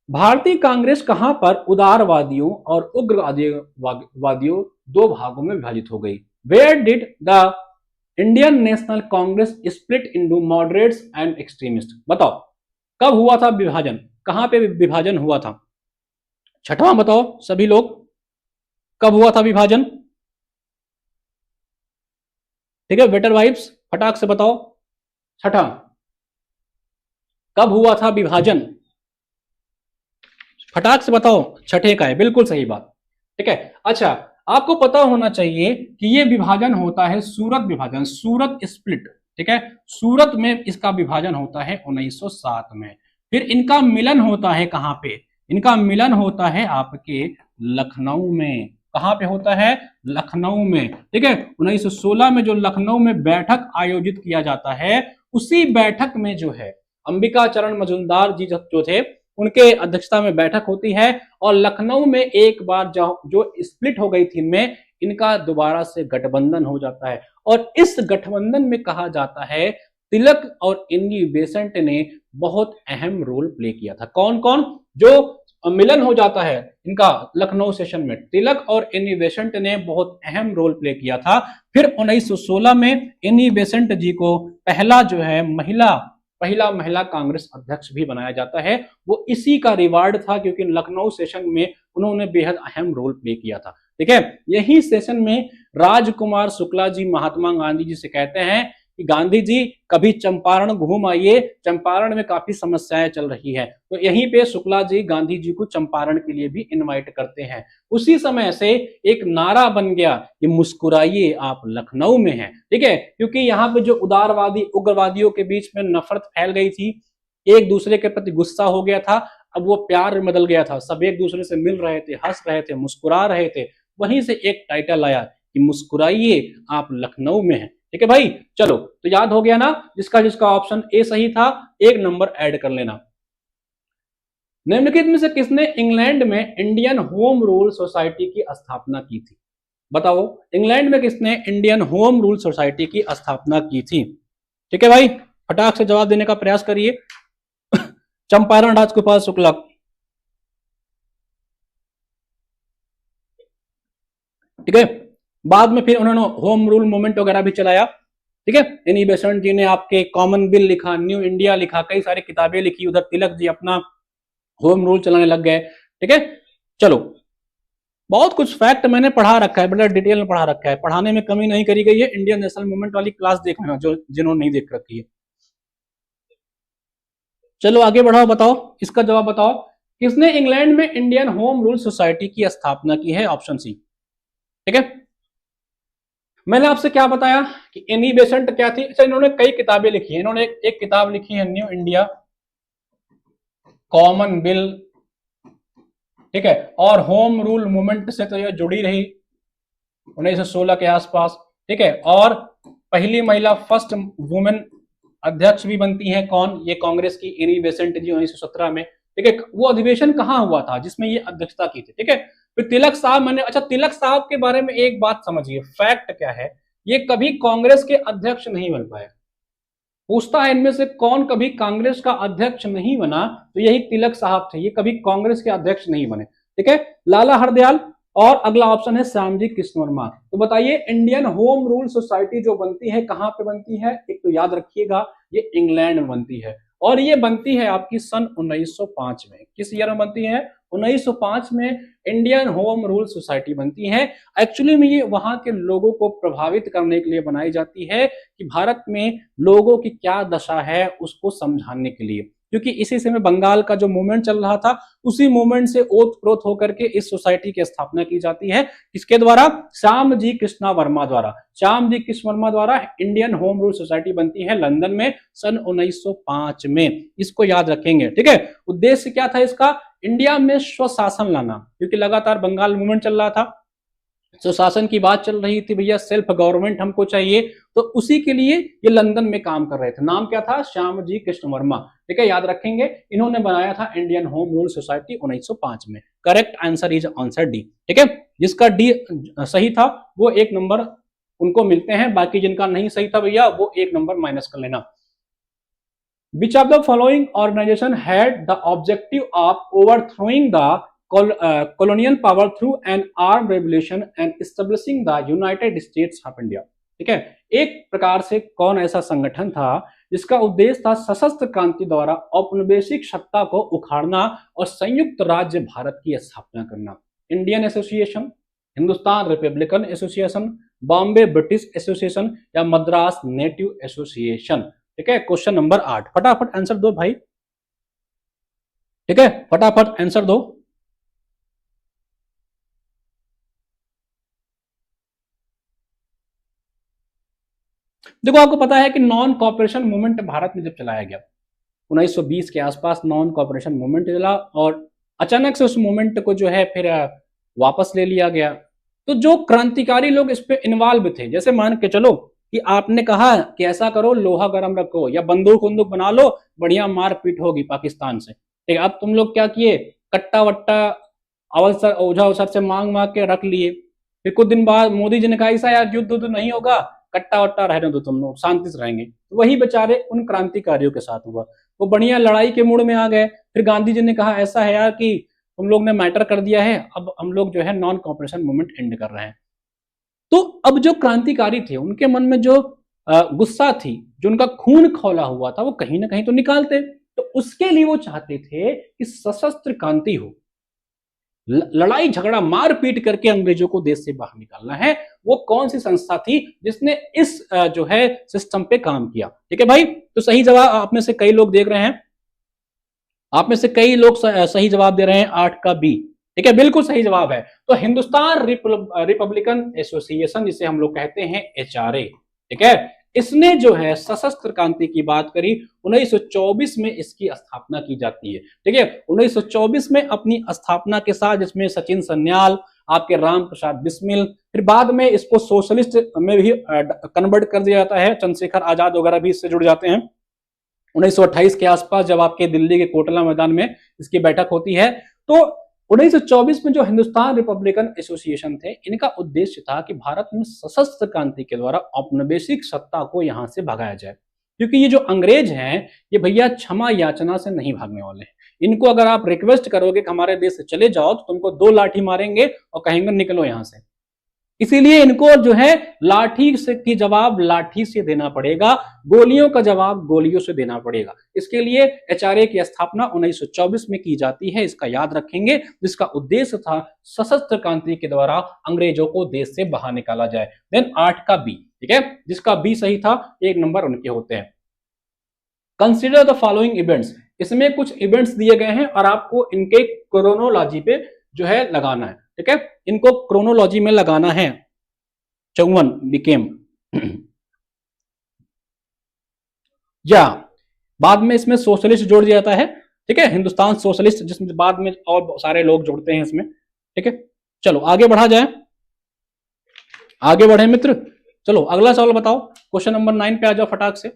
S1: भारतीय कांग्रेस कहां पर उदारवादियों और उग्रवादियों 2 भागों में विभाजित हो गई? Where did the Indian National Congress split into moderates and extremist? बताओ कब हुआ था विभाजन, कहां पे विभाजन हुआ था? छठवां बताओ सभी लोग, कब हुआ था विभाजन? ठीक है, बेटर वाइब्स फटाक से बताओ, छठा कब हुआ था विभाजन? फटाक से बताओ, छठे का है, बिल्कुल सही बात। ठीक है, अच्छा आपको पता होना चाहिए कि ये विभाजन होता है सूरत विभाजन, सूरत स्प्लिट। ठीक है, सूरत में इसका विभाजन होता है 1907 में। फिर इनका मिलन होता है कहां पे? इनका मिलन होता है आपके लखनऊ में। कहां पे होता है? लखनऊ में। ठीक है, 1916 में जो लखनऊ में बैठक आयोजित किया जाता है, उसी बैठक में जो है अंबिका चरण मजूमदार जी जो थे उनके अध्यक्षता में बैठक होती है, और लखनऊ में एक बार जो स्प्लिट हो गई थी इनमें, इनका दोबारा से गठबंधन हो जाता है। और इस गठबंधन में कहा जाता है तिलक और एनी बेसेंट ने बहुत अहम रोल प्ले किया था। कौन कौन? जो मिलन हो जाता है इनका लखनऊ सेशन में, तिलक और एनी बेसेंट ने बहुत अहम रोल प्ले किया था। फिर 1916 में एनी बेसेंट जी को पहला जो है महिला कांग्रेस अध्यक्ष भी बनाया जाता है। वो इसी का रिवार्ड था, क्योंकि लखनऊ सेशन में उन्होंने बेहद अहम रोल प्ले किया था। ठीक है, यही सेशन में राजकुमार शुक्ला जी महात्मा गांधी जी से कहते हैं कि गांधी जी कभी चंपारण घूम आइए, चंपारण में काफी समस्याएं चल रही है। तो यहीं पे शुक्ला जी गांधी जी को चंपारण के लिए भी इनवाइट करते हैं। उसी समय से एक नारा बन गया कि मुस्कुराइए आप लखनऊ में हैं। ठीक है, क्योंकि यहाँ पे जो उदारवादी उग्रवादियों के बीच में नफरत फैल गई थी, एक दूसरे के प्रति गुस्सा हो गया था, अब वो प्यार में बदल गया था, सब एक दूसरे से मिल रहे थे, हंस रहे थे, मुस्कुरा रहे थे। वहीं से एक टाइटल आया कि मुस्कुराइए आप लखनऊ में हैं। ठीक है भाई, चलो तो याद हो गया ना, जिसका जिसका ऑप्शन ए सही था 1 नंबर ऐड कर लेना। निम्नलिखित में से किसने इंग्लैंड में इंडियन होम रूल सोसाइटी की स्थापना की थी? बताओ, इंग्लैंड में किसने इंडियन होम रूल सोसाइटी की स्थापना की थी? ठीक है भाई, फटाक से जवाब देने का प्रयास करिए। चंपारण राजगोपाल शुक्ला। ठीक है, बाद में फिर उन्होंने होम रूल मूवमेंट वगैरह भी चलाया। ठीक है, एनी बेसेंट जी ने आपके कॉमन बिल लिखा, न्यू इंडिया लिखा, कई सारी किताबें लिखी। उधर तिलक जी अपना होम रूल चलाने लग गए। ठीक है, चलो बहुत कुछ फैक्ट मैंने पढ़ा रखा है, बड़ा डिटेल में पढ़ा रखा है, पढ़ाने में कमी नहीं करी गई है। इंडियन नेशनल मूवमेंट वाली क्लास देखना जो जिन्होंने नहीं देख रखी है। चलो आगे बढ़ाओ, बताओ इसका जवाब बताओ किसने इंग्लैंड में इंडियन होम रूल सोसाइटी की स्थापना की है? Option C. ठीक है, मैंने आपसे क्या बताया कि एनी बेसेंट क्या थी? अच्छा, इन्होंने कई किताबें लिखी है। इन्होंने एक किताब लिखी है न्यू इंडिया कॉमन बिल, ठीक है, और होम रूल मूवमेंट से तो यह जुड़ी रही 1916 के आसपास, ठीक है, और पहली महिला फर्स्ट वुमेन अध्यक्ष भी बनती हैं। कौन? ये कांग्रेस की एनी बेसेंट जी 1917 में, ठीक है। वो अधिवेशन कहाँ हुआ था जिसमें ये अध्यक्षता की थी? ठीक है, फिर तिलक साहब, मैंने, अच्छा, तिलक साहब के बारे में एक बात समझिए, फैक्ट क्या है, ये कभी कांग्रेस के अध्यक्ष नहीं बन पाए। पूछता है इनमें से कौन कभी कांग्रेस का अध्यक्ष नहीं बना, तो यही तिलक साहब थे, ये कभी कांग्रेस के अध्यक्ष नहीं बने, ठीक है। लाला हरदयाल, और अगला ऑप्शन है श्यामजी कृष्ण वर्मा। तो बताइए, इंडियन होम रूल सोसाइटी जो बनती है कहां पे बनती है? एक तो याद रखिएगा, ये इंग्लैंड में बनती है, और ये बनती है आपकी सन 1905 में। किस ईयर में बनती है? 1905 में इंडियन होम रूल सोसाइटी बनती है। एक्चुअली में ये वहां के लोगों को प्रभावित करने के लिए बनाई जाती है कि भारत में लोगों की क्या दशा है उसको समझाने के लिए, क्योंकि इसी समय बंगाल का जो मूवमेंट चल रहा था, उसी मूवमेंट से ओतप्रोत होकर के इस सोसाइटी की स्थापना की जाती है। किसके द्वारा? श्यामजी कृष्णा वर्मा द्वारा। श्यामजी कृष्ण वर्मा द्वारा इंडियन होम रूल सोसाइटी बनती है लंदन में सन 1905 में। इसको याद रखेंगे, ठीक है। उद्देश्य क्या था इसका? इंडिया में स्वशासन लाना, क्योंकि लगातार बंगाल मूवमेंट चल रहा था, स्वशासन की बात चल रही थी, भैया सेल्फ गवर्नमेंट हमको चाहिए, तो उसी के लिए ये लंदन में काम कर रहे थे। नाम क्या था? श्यामजी कृष्ण वर्मा, ठीक है, याद रखेंगे। इन्होंने बनाया था इंडियन होम रूल सोसाइटी 1905 में। Correct answer is answer D, ठीक है। जिसका डी सही था वो 1 नंबर उनको मिलते हैं, बाकी जिनका नहीं सही था भैया वो 1 नंबर माइनस कर लेना। Which of the following organization had the objective of overthrowing the colonial power through an armed revolution and establishing the United States of India? ठीक है, एक प्रकार से कौन ऐसा संगठन था जिसका उद्देश्य था सशस्त्र क्रांति द्वारा औपनिवेशिक सत्ता को उखाड़ना और संयुक्त राज्य भारत की स्थापना करना? Indian association, Hindustan Republican association, Bombay British association, या मद्रास नेटिव एसोसिएशन? ठीक है, क्वेश्चन नंबर 8, फटाफट आंसर दो भाई, ठीक है, फटाफट आंसर दो। देखो, आपको पता है कि नॉन कॉपरेशन मूवमेंट भारत में जब चलाया गया 1920 के आसपास, नॉन कॉपरेशन मूवमेंट चला, और अचानक से उस मूवमेंट को जो है फिर वापस ले लिया गया। तो जो क्रांतिकारी लोग इस पे इन्वॉल्व थे, जैसे मान के चलो कि आपने कहा कि ऐसा करो, लोहा गर्म रखो या बंदूक वंदूक बना लो, बढ़िया मारपीट होगी पाकिस्तान से, ठीक है। अब तुम लोग क्या किए? कट्टा वट्टा अवसर ओझा अवसर से मांग मांग के रख लिए। फिर कुछ दिन बाद मोदी जी ने कहा ऐसा यार युद्ध उद्ध नहीं होगा, कट्टा वट्टा रहने दो, तुम लोग शांति से रहेंगे। तो वही बेचारे उन क्रांतिकारियों के साथ हुआ, वो बढ़िया लड़ाई के मूड में आ गए। फिर गांधी जी ने कहा ऐसा है यार कि तुम लोग ने मैटर कर दिया है, अब हम लोग जो है नॉन कॉपरेशन मूवमेंट एंड कर रहे हैं। तो अब जो क्रांतिकारी थे उनके मन में जो गुस्सा थी, जो उनका खून खौला हुआ था, वो कहीं ना कहीं तो निकालते। तो उसके लिए वो चाहते थे कि सशस्त्र क्रांति हो, लड़ाई झगड़ा मारपीट करके अंग्रेजों को देश से बाहर निकालना है। वो कौन सी संस्था थी जिसने इस जो है सिस्टम पे काम किया? ठीक है भाई, तो सही जवाब आप में से कई लोग देख रहे हैं, आप में से कई लोग सही जवाब दे रहे हैं 8 का बी, ठीक है, बिल्कुल सही जवाब है। तो हिंदुस्तान रिपब्लिकन एसोसिएशन, जिसे हम लोग कहते हैं HRA, ठीक है, इसने जो है सशस्त्र क्रांति की बात करी, 1924 में इसकी स्थापना की जाती है, ठीक है। 1924 में अपनी स्थापना के साथ जिसमें सचिन सन्याल, आपके राम प्रसाद बिस्मिल, फिर बाद में इसको सोशलिस्ट में भी कन्वर्ट कर दिया जाता है, चंद्रशेखर आजाद वगैरह भी इससे जुड़ जाते हैं। 1928 के आसपास जब आपके दिल्ली के कोटला मैदान में इसकी बैठक होती है, तो 1924 में जो हिंदुस्तान रिपब्लिकन एसोसिएशन थे, इनका उद्देश्य था कि भारत में सशस्त्र क्रांति के द्वारा औपनिवेशिक सत्ता को यहां से भगाया जाए, क्योंकि ये जो अंग्रेज हैं ये भैया क्षमा याचना से नहीं भागने वाले हैं। इनको अगर आप रिक्वेस्ट करोगे कि हमारे देश से चले जाओ, तो तुमको 2 लाठी मारेंगे और कहेंगे निकलो यहां से। इसीलिए इनको जो है लाठी से की जवाब लाठी से देना पड़ेगा, गोलियों का जवाब गोलियों से देना पड़ेगा। इसके लिए HRA की स्थापना 1924 में की जाती है, इसका याद रखेंगे, जिसका उद्देश्य था सशस्त्र क्रांति के द्वारा अंग्रेजों को देश से बाहर निकाला जाए। देन 8 का बी, ठीक है, जिसका बी सही था, 1 नंबर उनके होते हैं। कंसिडर द फॉलोइंग इवेंट्स, इसमें कुछ इवेंट्स दिए गए हैं और आपको इनके क्रोनोलॉजी पे जो है लगाना है, ठीक है, इनको क्रोनोलॉजी में लगाना है। 54 बिकेम या बाद में इसमें सोशलिस्ट जोड़ दिया जाता है, ठीक है, हिंदुस्तान सोशलिस्ट, जिसमें बाद में और सारे लोग जुड़ते हैं इसमें, ठीक है। चलो आगे बढ़ा जाए, आगे बढ़े मित्र। चलो अगला सवाल बताओ, क्वेश्चन नंबर 9 पे आ जाओ फटाक से।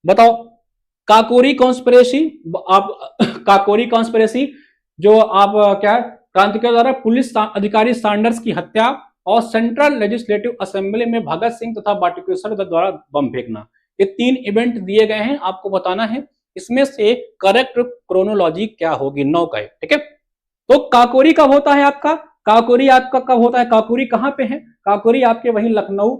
S1: बताओ काकोरी कॉन्स्पिरेसी, आप काकोरी कॉन्स्पिरेसी जो आप क्या है, क्रांतिकारियों द्वारा पुलिस अधिकारी सैंडर्स की हत्या और सेंट्रल लेजिस्लेटिव असेंबली में भगत सिंह तथा बाटुकेश्वर दत्त द्वारा बम फेंकना, ये 3 इवेंट दिए गए हैं, आपको बताना है इसमें से करेक्ट क्रोनोलॉजी क्या होगी, 9 का है, ठीक है। तो काकोरी कब होता है आपका, काकोरी आपका कब होता है, काकोरी कहां पे है, काकोरी आपके वहीं लखनऊ,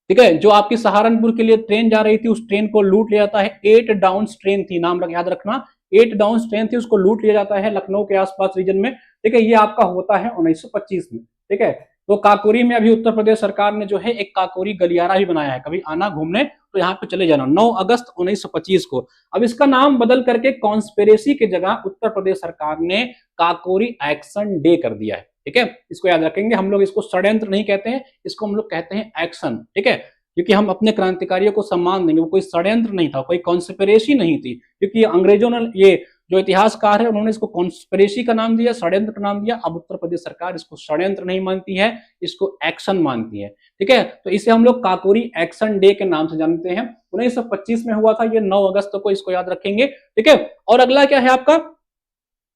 S1: ठीक है, जो आपकी सहारनपुर के लिए ट्रेन जा रही थी उस ट्रेन को लूट लिया जाता है। 8 डाउन ट्रेन थी, नाम याद रखना, 8 डाउन ट्रेन थी, उसको लूट लिया जाता है लखनऊ के आसपास रीजन में, ठीक है। ये आपका होता है 1925 में, ठीक है। तो काकोरी में अभी उत्तर प्रदेश सरकार ने जो है एक काकोरी गलियारा भी बनाया है, कभी आना घूमने तो यहाँ पे चले जाना, 9 अगस्त 1925 को। अब इसका नाम बदल करके कॉन्स्पिरेसी की जगह उत्तर प्रदेश सरकार ने काकोरी एक्शन डे कर दिया है, ठीक है। इसको याद रखेंगे, हम लोग इसको षड्यंत्र नहीं कहते हैं, इसको हम लोग कहते हैं एक्शन, ठीक है, क्योंकि हम अपने क्रांतिकारियों को सम्मान देंगे, वो कोई षड्यंत्र नहीं था, कोई कॉन्स्पिरेसी नहीं थी, क्योंकि अंग्रेजों ने, ये जो इतिहासकार है उन्होंने इसको कॉन्स्पिरेसी का नाम दिया, षड्यंत्र का नाम दिया। अब उत्तर प्रदेश सरकार इसको षड्यंत्र नहीं मानती है, इसको एक्शन मानती है, ठीक है। तो इसे हम लोग काकोरी एक्शन डे के नाम से जानते हैं, 1925 में हुआ था ये 9 अगस्त को, इसको याद रखेंगे, ठीक है। और अगला क्या है आपका,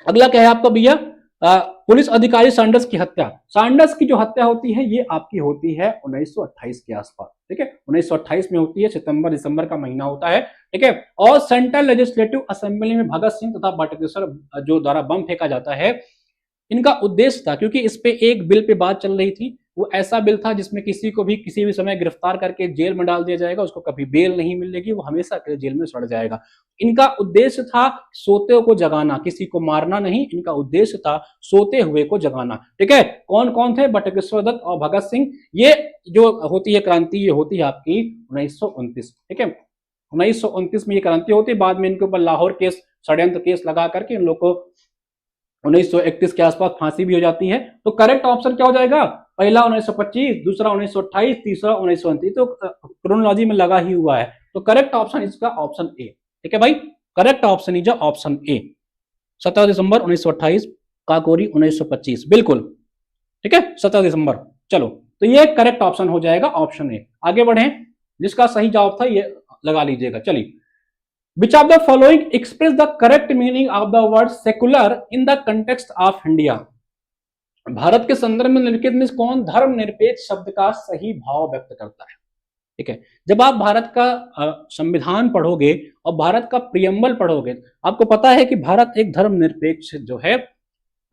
S1: अगला क्या है आपका भैया, पुलिस अधिकारी सैंडर्स की हत्या। सैंडर्स की जो हत्या होती है ये आपकी होती है 1928 के आसपास, ठीक है, 1928 में होती है, सितंबर दिसंबर का महीना होता है, ठीक है। और सेंट्रल लेजिस्लेटिव असेंबली में भगत सिंह तथा बाटुकेश्वर जो द्वारा बम फेंका जाता है, इनका उद्देश्य था, क्योंकि इस पे एक बिल पे बात चल रही थी, वो ऐसा बिल था जिसमें किसी को भी किसी भी समय गिरफ्तार करके जेल में डाल दिया जाएगा, उसको कभी बेल नहीं मिलेगी, वो हमेशा के लिए जेल में सड़ जाएगा। इनका उद्देश्य था सोते को जगाना, किसी को मारना नहीं, इनका उद्देश्य था सोते हुए को जगाना, ठीक है। कौन कौन थे, बाटुकेश्वर दत्त और भगत सिंह। ये जो होती है क्रांति, ये होती है आपकी 1929, ठीक है, 1929 में ये क्रांति होती है। बाद में इनके ऊपर लाहौर केस, षड्यंत्र केस लगा करके इन लोग को 1931 के आसपास फांसी भी हो जाती है। तो करेक्ट ऑप्शन क्या हो जाएगा, पहला 1925, दूसरा 1928, तीसरा 1929, तो क्रोनोलॉजी में लगा ही हुआ है। तो करेक्ट ऑप्शन इसका ऑप्शन ए, ठीक है भाई, correct option is option A, 17 दिसंबर 1928, काकोरी 1925, बिल्कुल, ठीक है, 17 दिसंबर। चलो तो ये करेक्ट ऑप्शन हो जाएगा ऑप्शन ए। आगे बढ़े, जिसका सही जवाब था ये लगा लीजिएगा। चलिए, which of the following express the correct meaning of the word secular in the context of India? Bharat के संदर्भ में निम्नलिखित में कौन धर्मनिरपेक्ष शब्द का सही भाव व्यक्त करता है, ठीक है। जब आप भारत का संविधान पढ़ोगे और भारत का प्रियम्बल पढ़ोगे, आपको पता है कि भारत एक धर्मनिरपेक्ष जो है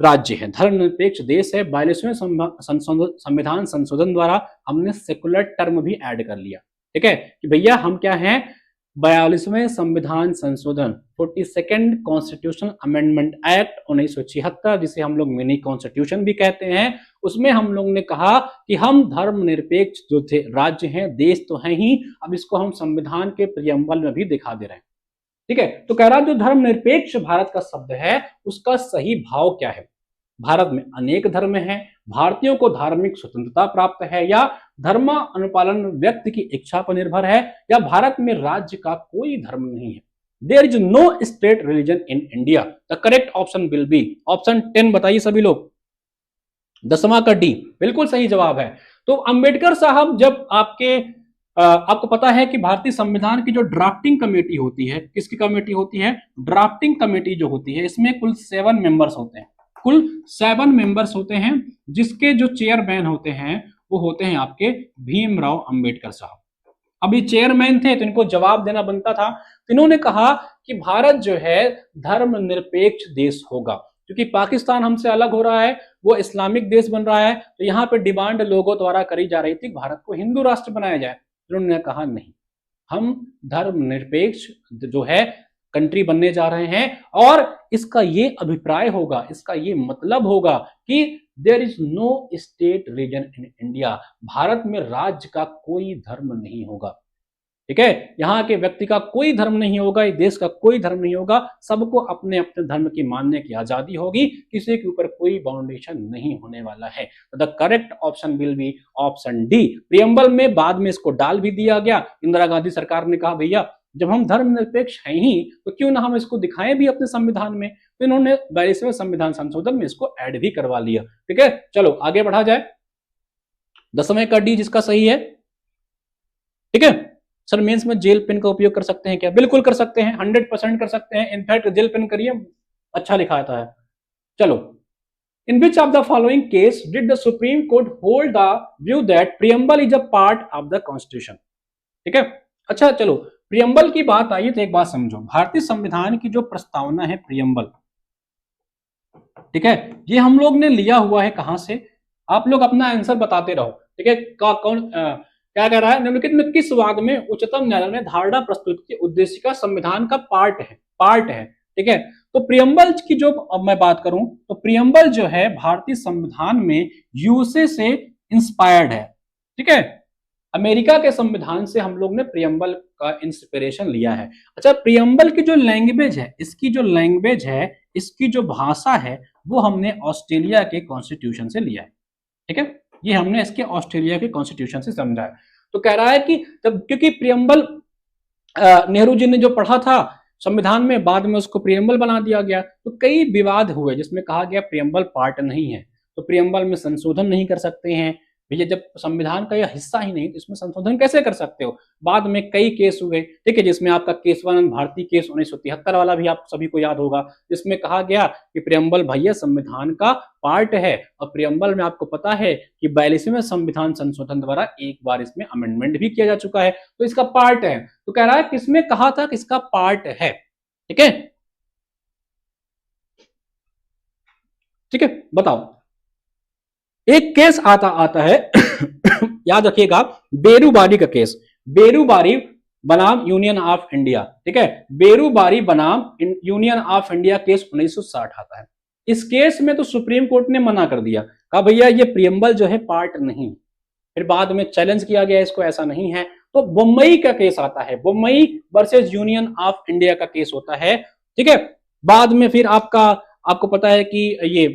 S1: राज्य है, धर्मनिरपेक्ष देश है। 42वें संविधान संशोधन द्वारा हमने सेकुलर टर्म भी ऐड कर लिया, ठीक है, कि भैया हम क्या हैं, 42वें संविधान संशोधन, 42nd कॉन्स्टिट्यूशनल अमेंडमेंट एक्ट 1976, जिसे हम लोग मिनी कॉन्स्टिट्यूशन भी कहते हैं, उसमें हम लोग ने कहा कि हम धर्मनिरपेक्ष जो थे राज्य हैं, देश तो हैं ही, अब इसको हम संविधान के प्रियम्बल में भी दिखा दे रहे हैं, ठीक है। तो कह रहा जो धर्मनिरपेक्ष भारत का शब्द है उसका सही भाव क्या है। भारत में अनेक धर्म हैं, भारतीयों को धार्मिक स्वतंत्रता प्राप्त है, या धर्म अनुपालन व्यक्ति की इच्छा पर निर्भर है, या भारत में राज्य का कोई धर्म नहीं है। There is no state religion in India. The correct option will be option 10। बताइए सभी लोग, 10वां का डी बिल्कुल सही जवाब है। तो अंबेडकर साहब जब आपको पता है कि भारतीय संविधान की जो ड्राफ्टिंग कमेटी होती है, किसकी कमेटी होती है, ड्राफ्टिंग कमेटी जो होती है, इसमें कुल 7 मेंबर्स होते हैं, कुल 7 मेंबर्स होते हैं, जिसके जो चेयरमैन होते हैं वो होते हैं आपके भीमराव अंबेडकर साहब। अभी चेयरमैन थे तो इनको जवाब देना बनता था, तो इन्होंने कहा कि भारत जो है धर्मनिरपेक्ष देश होगा, क्योंकि पाकिस्तान हमसे अलग हो रहा है, वो इस्लामिक देश बन रहा है, तो यहाँ पे डिमांड लोगों द्वारा करी जा रही थी भारत को हिंदू राष्ट्र बनाया जाए। उन्होंने कहा नहीं, हम धर्मनिरपेक्ष जो है कंट्री बनने जा रहे हैं, और इसका ये अभिप्राय होगा, इसका ये मतलब होगा कि there is no state religion in India, Bharat में राज्य का कोई धर्म नहीं होगा, ठीक है, यहाँ के व्यक्ति का कोई धर्म नहीं होगा, इस देश का कोई धर्म नहीं होगा, सबको अपने अपने धर्म की मानने की आजादी होगी, किसी के ऊपर कोई बाउंडेशन नहीं होने वाला है। The correct option will be option D. Preamble में बाद में इसको डाल भी दिया गया। इंदिरा गांधी सरकार ने कहा भैया जब हम धर्मनिरपेक्ष हैं ही तो क्यों ना हम इसको दिखाएं भी अपने संविधान में, तो इन्होंने 42वें संविधान संशोधन में इसको ऐड भी करवा लिया। ठीक है, चलो आगे बढ़ा जाए। 10वें का डी जिसका सही है। ठीक है सर, मेंस में जेल पेन का उपयोग कर सकते हैं क्या? बिल्कुल कर सकते हैं, 100% कर सकते हैं। इनफैक्ट जेल पेन करिए, अच्छा लिखा आता है। चलो, in which of the following case did the Supreme Court hold the view that preamble is a part of the constitution? ठीक है, अच्छा चलो, प्रियम्बल की बात आई तो एक बात समझो, भारतीय संविधान की जो प्रस्तावना है प्रियम्बल, ठीक है, ये हम लोग ने लिया हुआ है कहां से? आप लोग अपना आंसर बताते रहो। ठीक है, कौन क्या कह रहा है? निम्नलिखित में किस वाद में उच्चतम न्यायालय ने धारणा प्रस्तुत की उद्देश्य का संविधान का पार्ट है? ठीक है, तो प्रियम्बल की जो अब मैं बात करूं तो प्रियम्बल जो है भारतीय संविधान में यूएसए से इंस्पायर्ड है। ठीक है, अमेरिका के संविधान से हम लोग ने प्रियम्बल का इंस्पिरेशन लिया है। अच्छा, प्रियम्बल की जो लैंग्वेज है, इसकी जो भाषा है वो हमने ऑस्ट्रेलिया के कॉन्स्टिट्यूशन से लिया है। ठीक है, ये हमने इसके ऑस्ट्रेलिया के कॉन्स्टिट्यूशन से समझा है। तो कह रहा है कि जब क्योंकि प्रियम्बल नेहरू जी ने जो पढ़ा था संविधान में, बाद में उसको प्रियम्बल बना दिया गया, तो कई विवाद हुए जिसमें कहा गया प्रियम्बल पार्ट नहीं है, तो प्रियम्बल में संशोधन नहीं कर सकते हैं। भैया जब संविधान का यह हिस्सा ही नहीं तो इसमें संशोधन कैसे कर सकते हो? बाद में कई केस हुए, ठीक है, जिसमें आपका केशवानंद भारती केस 1973 वाला भी आप सभी को याद होगा, जिसमें कहा गया कि प्रियम्बल भैया संविधान का पार्ट है, और प्रियम्बल में आपको पता है कि 42वें संविधान संशोधन द्वारा एक बार इसमें अमेंडमेंट भी किया जा चुका है, तो इसका पार्ट है। तो कह रहा है किसमें कहा था कि इसका पार्ट है। ठीक है, ठीक है, बताओ। एक केस आता है याद रखिएगा, बेरूबारी का केस, बेरूबारी बनाम यूनियन ऑफ इंडिया। ठीक है, बेरूबारी बनाम यूनियन ऑफ इंडिया केस 1960 आता है। इस केस में तो सुप्रीम कोर्ट ने मना कर दिया, कहा भैया ये प्रियम्बल जो है पार्ट नहीं। फिर बाद में चैलेंज किया गया इसको, ऐसा नहीं है। तो बम्बई का केस आता है, Bombay versus union of India का केस होता है। ठीक है, बाद में फिर आपको पता है कि ये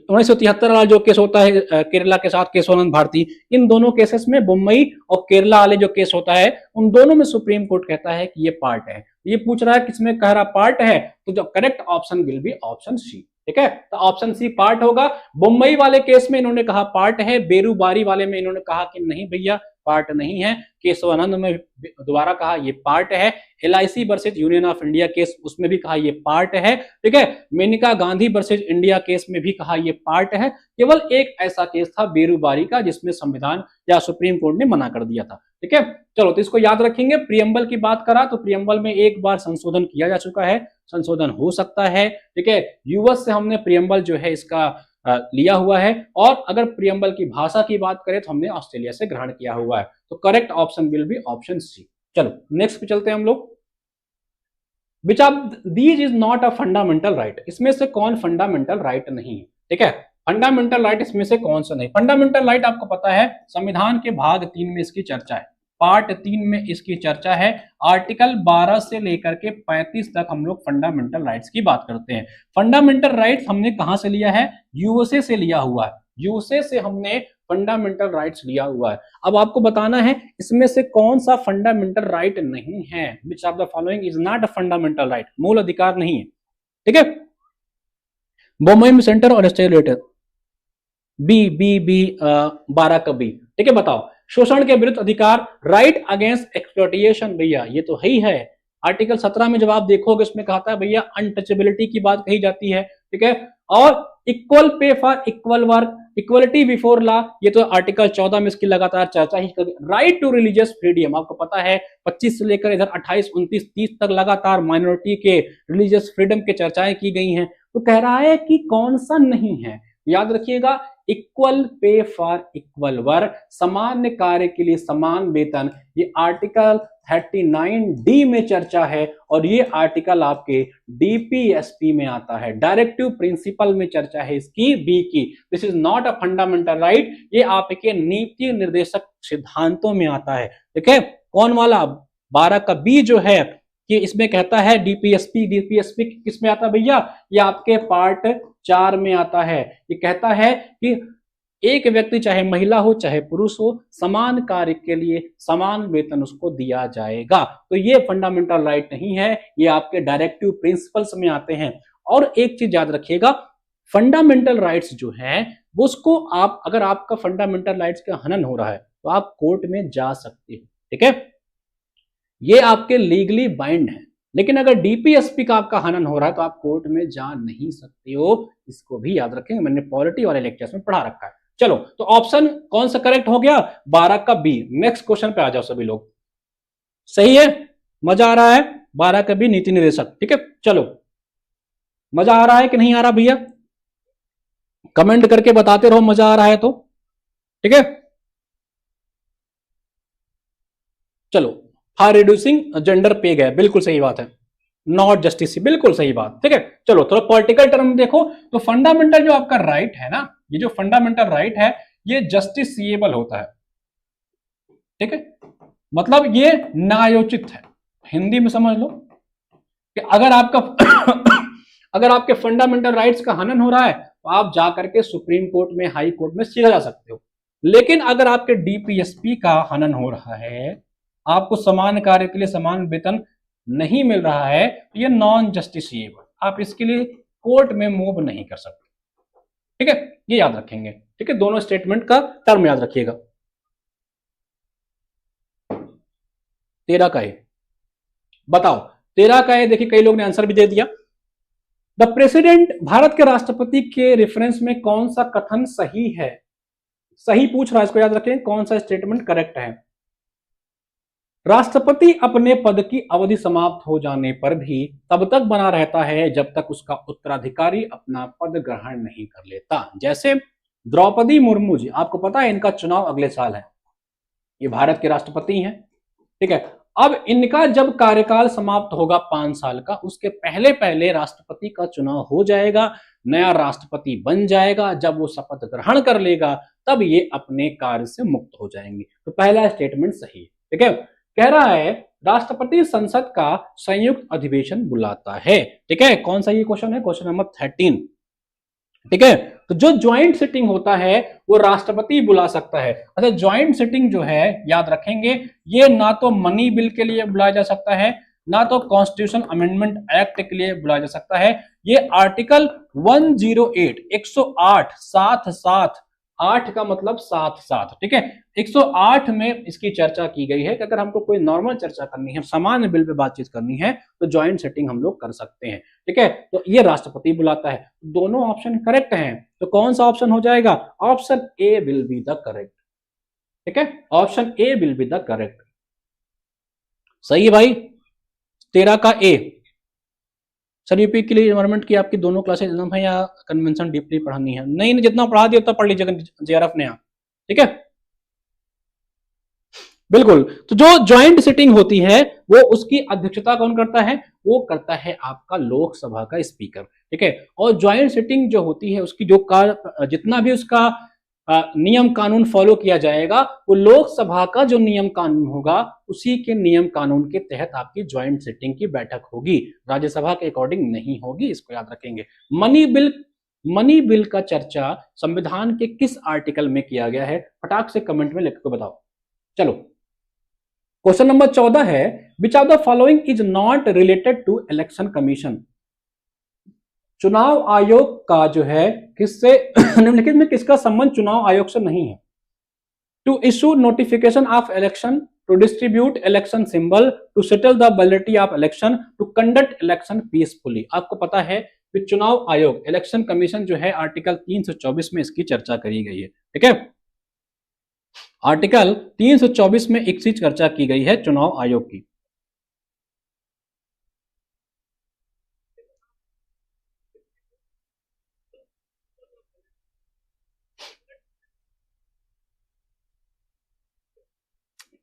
S1: 1973 वाला जो केस होता है केरला के साथ केशवानंद भारती, इन दोनों केसेस में बम्बई और केरला वाले जो केस होता है उन दोनों में सुप्रीम कोर्ट कहता है कि ये पार्ट है। ये पूछ रहा है किसमें कह रहा पार्ट है, तो जो correct option will be option C. ठीक है, तो ऑप्शन सी पार्ट होगा। बम्बई वाले केस में इन्होंने कहा पार्ट है, बेरूबारी वाले में इन्होंने कहा कि नहीं भैया पार्ट नहीं है, केशवानंद में दोबारा कहा ये पार्ट है, LIC versus Union of India case उसमें भी कहा ये पार्ट है। ठीक है, Maneka Gandhi versus India case में भी कहा ये पार्ट है। केवल एक ऐसा केस था बेरूबारी का जिसमें संविधान या सुप्रीम कोर्ट ने मना कर दिया था। ठीक है, चलो तो इसको याद रखेंगे। प्रियम्बल की बात करा तो प्रियम्बल में एक बार संशोधन किया जा चुका है, संशोधन हो सकता है। ठीक है, यूएस से हमने प्रियम्बल जो है इसका लिया हुआ है, और अगर प्रियम्बल की भाषा की बात करें तो हमने ऑस्ट्रेलिया से ग्रहण किया हुआ है। तो correct option will be option C. चलो नेक्स्ट पे चलते हैं हम लोग। Which of these is not a fundamental right? इसमें से कौन फंडामेंटल राइट नहीं है? ठीक है, फंडामेंटल राइट इसमें से कौन सा नहीं? फंडामेंटल राइट आपको पता है संविधान के भाग 3 में इसकी चर्चा है, पार्ट 3 में इसकी चर्चा है। आर्टिकल 12 से लेकर के 35 तक हम लोग फंडामेंटल राइट्स की बात करते हैं। फंडामेंटल राइट्स हमने कहां से लिया है? यूएसए से लिया हुआ है, यूएसए से हमने फंडामेंटल राइट्स लिया हुआ है। अब आपको बताना है इसमें से कौन सा फंडामेंटल राइट नहीं है। Which of the following is not a fundamental right? मूल अधिकार नहीं है। ठीक है, बम्बई में सेंटर और स्टेट लेटर बी 12 का बी। ठीक है, बताओ। शोषण के विरुद्ध अधिकार, राइट अगेंस्ट एक्सप्लॉइटेशन, भैया ये तो है ही है। आर्टिकल 17 में जब आप देखोगे उसमें कहा था भैया अनटचेबिलिटी की बात कही जाती है। ठीक है, और equal pay for equal work, equality before law, ये तो आर्टिकल 14 में इसकी लगातार चर्चा ही। राइट टू रिलीजियस फ्रीडम, आपको पता है 25 से लेकर इधर 28, 29, 30 तक लगातार माइनॉरिटी के रिलीजियस फ्रीडम के चर्चाएं की गई हैं। तो कह रहा है कि कौन सा नहीं है? याद रखिएगा, equal pay for equal work, समान कार्य के लिए समान वेतन, ये आर्टिकल 39D में चर्चा है और ये आर्टिकल आपके डीपीएसपी में आता है, डायरेक्टिव प्रिंसिपल में चर्चा है इसकी बी की। This is not a fundamental right, ये आपके नीति निर्देशक सिद्धांतों में आता है। ठीक है, कौन वाला 12 का बी जो है कि इसमें कहता है डीपीएसपी, डीपीएसपी किस में आता है भैया, ये आपके पार्ट 4 में आता है। ये कहता है कि एक व्यक्ति चाहे महिला हो चाहे पुरुष हो, समान कार्य के लिए समान वेतन उसको दिया जाएगा। तो ये फंडामेंटल राइट नहीं है, ये आपके डायरेक्टिव प्रिंसिपल्स में आते हैं। और एक चीज याद रखिएगा, फंडामेंटल राइट्स जो है उसको आप, अगर आपका फंडामेंटल राइट्स का हनन हो रहा है तो आप कोर्ट में जा सकते हो। ठीक है, ये आपके लीगली बाइंड है। लेकिन अगर डीपीएसपी का आपका हनन हो रहा है तो आप कोर्ट में जा नहीं सकते हो, इसको भी याद रखेंगे, मैंने पॉलिटी वाले लेक्चर्स में पढ़ा रखा है। चलो, तो ऑप्शन कौन सा करेक्ट हो गया, 12 का बी। नेक्स्ट क्वेश्चन पे आ जाओ सभी लोग। सही है, मजा आ रहा है, 12 का बी नीति निर्देशक। ठीक है, चलो, मजा आ रहा है कि नहीं आ रहा भैया, कमेंट करके बताते रहो मजा आ रहा है तो। ठीक है, चलो, फॉर रिड्यूसिंग जेंडर पे गैप, बिल्कुल सही बात है, नॉट जस्टिस, बिल्कुल सही बात। ठीक है, चलो थोड़ा पॉलिटिकल टर्म देखो तो फंडामेंटल जो आपका राइट है ना, ये जो फंडामेंटल राइट है ये जस्टिसिएबल होता है। ठीक है, मतलब ये न्यायोचित है, हिंदी में समझ लो कि अगर आपका अगर आपके फंडामेंटल राइट्स का हनन हो रहा है तो आप जाकर के सुप्रीम कोर्ट में, हाई कोर्ट में सीधा जा सकते हो। लेकिन अगर आपके डीपीएसपी का हनन हो रहा है, आपको समान कार्य के लिए समान वेतन नहीं मिल रहा है, तो ये नॉन जस्टिसिएबल, आप इसके लिए कोर्ट में मूव नहीं कर सकते। ठीक है, ये याद रखेंगे। ठीक है, दोनों स्टेटमेंट का टर्म याद रखिएगा। 13 का है, बताओ 13 का है, देखिए कई लोग ने आंसर भी दे दिया। द प्रेसिडेंट, भारत के राष्ट्रपति के रेफरेंस में कौन सा कथन सही है, सही पूछ रहा है, इसको याद रखें, कौन सा स्टेटमेंट करेक्ट है। राष्ट्रपति अपने पद की अवधि समाप्त हो जाने पर भी तब तक बना रहता है जब तक उसका उत्तराधिकारी अपना पद ग्रहण नहीं कर लेता। जैसे द्रौपदी मुर्मू जी, आपको पता है इनका चुनाव अगले साल है, ये भारत के राष्ट्रपति हैं। ठीक है, अब इनका जब कार्यकाल समाप्त होगा 5 साल का, उसके पहले पहले राष्ट्रपति का चुनाव हो जाएगा, नया राष्ट्रपति बन जाएगा। जब वो शपथ ग्रहण कर लेगा तब ये अपने कार्य से मुक्त हो जाएंगे। तो पहला स्टेटमेंट सही है। ठीक है, कह रहा है राष्ट्रपति संसद का संयुक्त अधिवेशन बुलाता है। ठीक है, कौन सा ये क्वेश्चन है, क्वेश्चन नंबर 13। ठीक है, तो जो ज्वाइंट सिटिंग होता है वो राष्ट्रपति बुला सकता है। अच्छा, ज्वाइंट सिटिंग जो है याद रखेंगे, ये ना तो मनी बिल के लिए बुलाया जा सकता है, ना तो कॉन्स्टिट्यूशन अमेंडमेंट एक्ट के लिए बुलाया जा सकता है। ये आर्टिकल 108 108 साथ साथ, 8 का मतलब साथ साथ। ठीक है, 108 में इसकी चर्चा की गई है कि अगर हमको कोई नॉर्मल चर्चा करनी है, सामान्य बिल पे बातचीत करनी है, तो ज्वाइंट सेटिंग हम लोग कर सकते हैं। ठीक है, तो ये राष्ट्रपति बुलाता है। दोनों ऑप्शन करेक्ट हैं, तो कौन सा ऑप्शन हो जाएगा, option A will be the correct. ठीक है, option A will be the correct. सही है भाई, 13 का ए। सर यूपी के लिए एनवायरमेंट की आपकी दोनों क्लासेस एकदम है या कन्वेंशन डीपली पढ़ानी है, नहीं नहीं, जितना पढ़ा दिया उतना पढ़ लीजिएगा जेआरएफ ने यहाँ। ठीक है, बिल्कुल। तो जो ज्वाइंट सिटिंग होती है वो उसकी अध्यक्षता कौन करता है, वो करता है आपका लोकसभा का स्पीकर। ठीक है, और ज्वाइंट सिटिंग जो होती है उसकी जो जितना भी उसका नियम कानून फॉलो किया जाएगा, वो लोकसभा का जो नियम कानून होगा उसी के नियम कानून के तहत आपकी ज्वाइंट सिटिंग की बैठक होगी, राज्यसभा के अकॉर्डिंग नहीं होगी, इसको याद रखेंगे। मनी बिल का चर्चा संविधान के किस आर्टिकल में किया गया है, फटाक से कमेंट में लिख के बताओ। चलो, क्वेश्चन नंबर 14 है, which of the following is not related to election commission. चुनाव आयोग का जो है किससे निम्नलिखित में किसका संबंध चुनाव आयोग से नहीं है। To issue notification of election, to distribute election symbol, to settle the validity of election, to conduct election peacefully. आपको पता है कि चुनाव आयोग, इलेक्शन कमीशन जो है आर्टिकल 324 में इसकी चर्चा करी गई है। ठीक है, आर्टिकल 324 में इसकी चर्चा की गई है चुनाव आयोग की।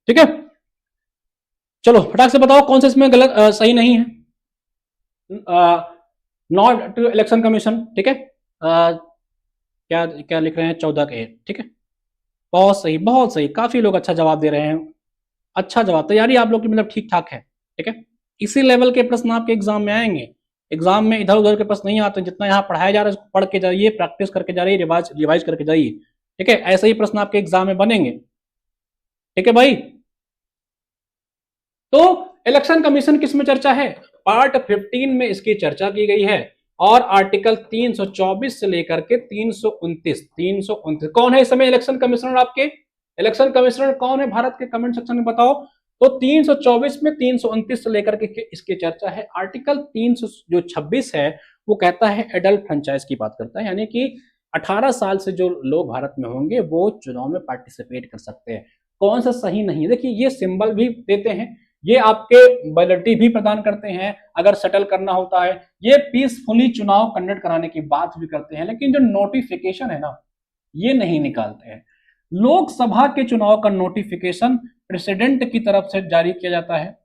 S1: ठीक है, चलो फटाक से बताओ कौन सा इसमें गलत सही नहीं है। नॉट टू इलेक्शन कमीशन, ठीक है। क्या क्या लिख रहे हैं, 14 के, ठीक है। बहुत सही, बहुत सही, काफी लोग अच्छा जवाब दे रहे हैं। अच्छा जवाब, तैयारी आप लोग की मतलब ठीक ठाक है, ठीक है। इसी लेवल के प्रश्न आपके एग्जाम में आएंगे। एग्जाम में इधर उधर के प्रश्न नहीं आते, जितना यहाँ पढ़ाया जा रहा है उसको पढ़ के जाइए, प्रैक्टिस करके जाइए, रिवाइज करके जाइए, ठीक है। ऐसे ही प्रश्न आपके एग्जाम में बनेंगे, ठीक है भाई। तो इलेक्शन कमीशन किस में चर्चा है, पार्ट 15 में इसकी चर्चा की गई है, और आर्टिकल 324 से लेकर के 329 कौन है इस समय इलेक्शन कमिश्नर आपके, इलेक्शन कमिश्नर कौन है भारत के, कमेंट सेक्शन में बताओ। तो 324 में 329 से लेकर के इसकी चर्चा है। आर्टिकल 326 है वो कहता है एडल्ट फ्रेंचाइज की बात करता है, यानी कि 18 साल से जो लोग भारत में होंगे वो चुनाव में पार्टिसिपेट कर सकते हैं। कौन सा सही नहीं, देखिए ये सिंबल भी देते हैं, ये आपके वैलिडिटी भी प्रदान करते हैं अगर सेटल करना होता है, ये पीसफुली चुनाव कंडक्ट कराने की बात भी करते हैं, लेकिन जो नोटिफिकेशन है ना ये नहीं निकालते हैं। लोकसभा के चुनाव का नोटिफिकेशन प्रेसिडेंट की तरफ से जारी किया जाता है,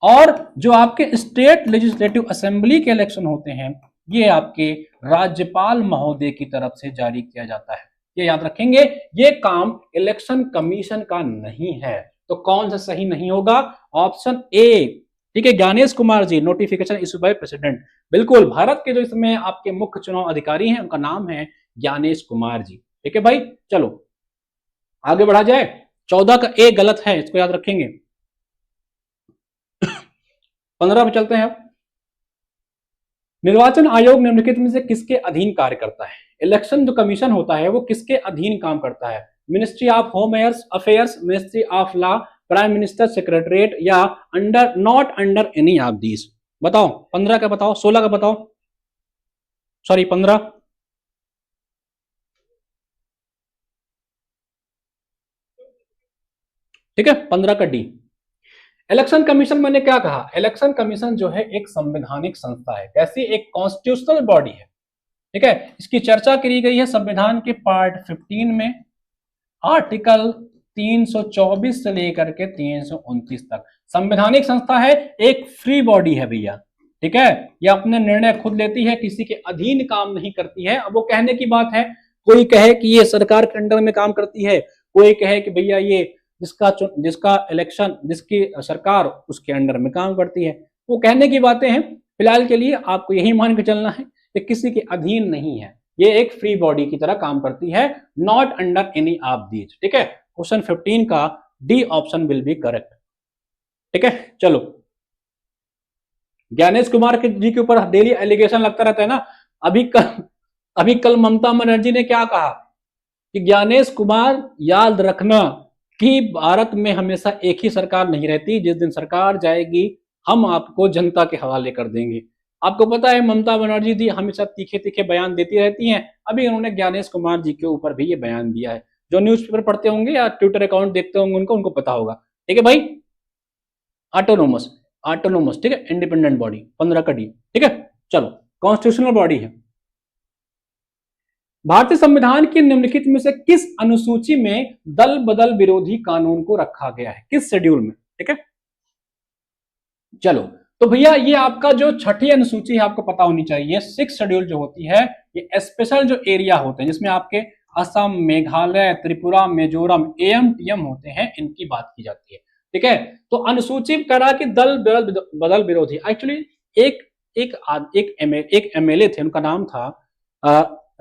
S1: और जो आपके स्टेट लेजिस्लेटिव असेंबली के इलेक्शन होते हैं ये आपके राज्यपाल महोदय की तरफ से जारी किया जाता है। ये याद रखेंगे, ये काम इलेक्शन कमीशन का नहीं है। तो कौन सा सही नहीं होगा, ऑप्शन ए, ठीक है। Gyanesh Kumar ji, notification issue by president, बिल्कुल। भारत के जो इसमें आपके मुख्य चुनाव अधिकारी हैं उनका नाम है ज्ञानेश कुमार जी, ठीक है भाई। चलो आगे बढ़ा जाए, 14 का ए गलत है, इसको याद रखेंगे। 15 पे चलते हैं अब। निर्वाचन आयोग निम्नलिखित में से किसके अधीन कार्य करता है, इलेक्शन जो कमीशन होता है वो किसके अधीन काम करता है, Ministry of Home Affairs, Ministry of Law, Prime Minister Secretariat, या under, not under any of these. बताओ 15 का बताओ, 16 का बताओ, सॉरी 15, ठीक है 15 का डी। इलेक्शन कमीशन मैंने क्या कहा, इलेक्शन कमीशन जो है एक संवैधानिक संस्था है, कैसी, एक कॉन्स्टिट्यूशनल बॉडी है, ठीक है। इसकी चर्चा की गई है संविधान के पार्ट 15 में, आर्टिकल 324 से लेकर के 329 तक। संवैधानिक संस्था है, एक फ्री बॉडी है भैया, ठीक है। ये अपने निर्णय खुद लेती है, किसी के अधीन काम नहीं करती है। अब वो कहने की बात है, कोई कहे कि ये सरकार के अंडर में काम करती है, कोई कहे कि भैया ये जिसका इलेक्शन, जिसकी सरकार उसके अंडर में काम करती है, वो कहने की बातें हैं। फिलहाल के लिए आपको यही मान के चलना है कि किसी के अधीन नहीं है, ये एक फ्री बॉडी की तरह काम करती है, not under any of these, ठीक है। क्वेश्चन 15 का D option will be correct, ठीक है। चलो, ज्ञानेश कुमार जी के ऊपर डेली एलिगेशन लगता रहता है ना। अभी कल ममता बनर्जी ने क्या कहा कि ज्ञानेश कुमार याद रखना कि भारत में हमेशा एक ही सरकार नहीं रहती, जिस दिन सरकार जाएगी हम आपको जनता के हवाले कर देंगे। आपको पता है ममता बनर्जी जी हमेशा तीखे तीखे बयान देती रहती हैं, अभी उन्होंने ज्ञानेश कुमार जी के ऊपर भी ये बयान दिया है। जो न्यूज़पेपर पढ़ते होंगे या ट्विटर अकाउंट देखते होंगे उनको पता होगा, ठीक है भाई। ऑटोनोमस, ठीक है, इंडिपेंडेंट बॉडी, 15 का डी, ठीक है। चलो, कॉन्स्टिट्यूशनल बॉडी है। भारतीय संविधान की निम्नलिखित में से किस अनुसूची में दल बदल विरोधी कानून को रखा गया है, किस शेड्यूल में, ठीक है। चलो, तो भैया ये आपका जो छठी अनुसूची है आपको पता होनी चाहिए। 6 शेड्यूल जो होती है ये स्पेशल जो एरिया होते हैं, जिसमें आपके असम, मेघालय, त्रिपुरा, मिजोरम, एएमटीएम होते हैं, इनकी बात की जाती है, ठीक है। तो अनुसूची करा कि दल बदल विरोधी, एक्चुअली एक एमएलए थे, उनका नाम था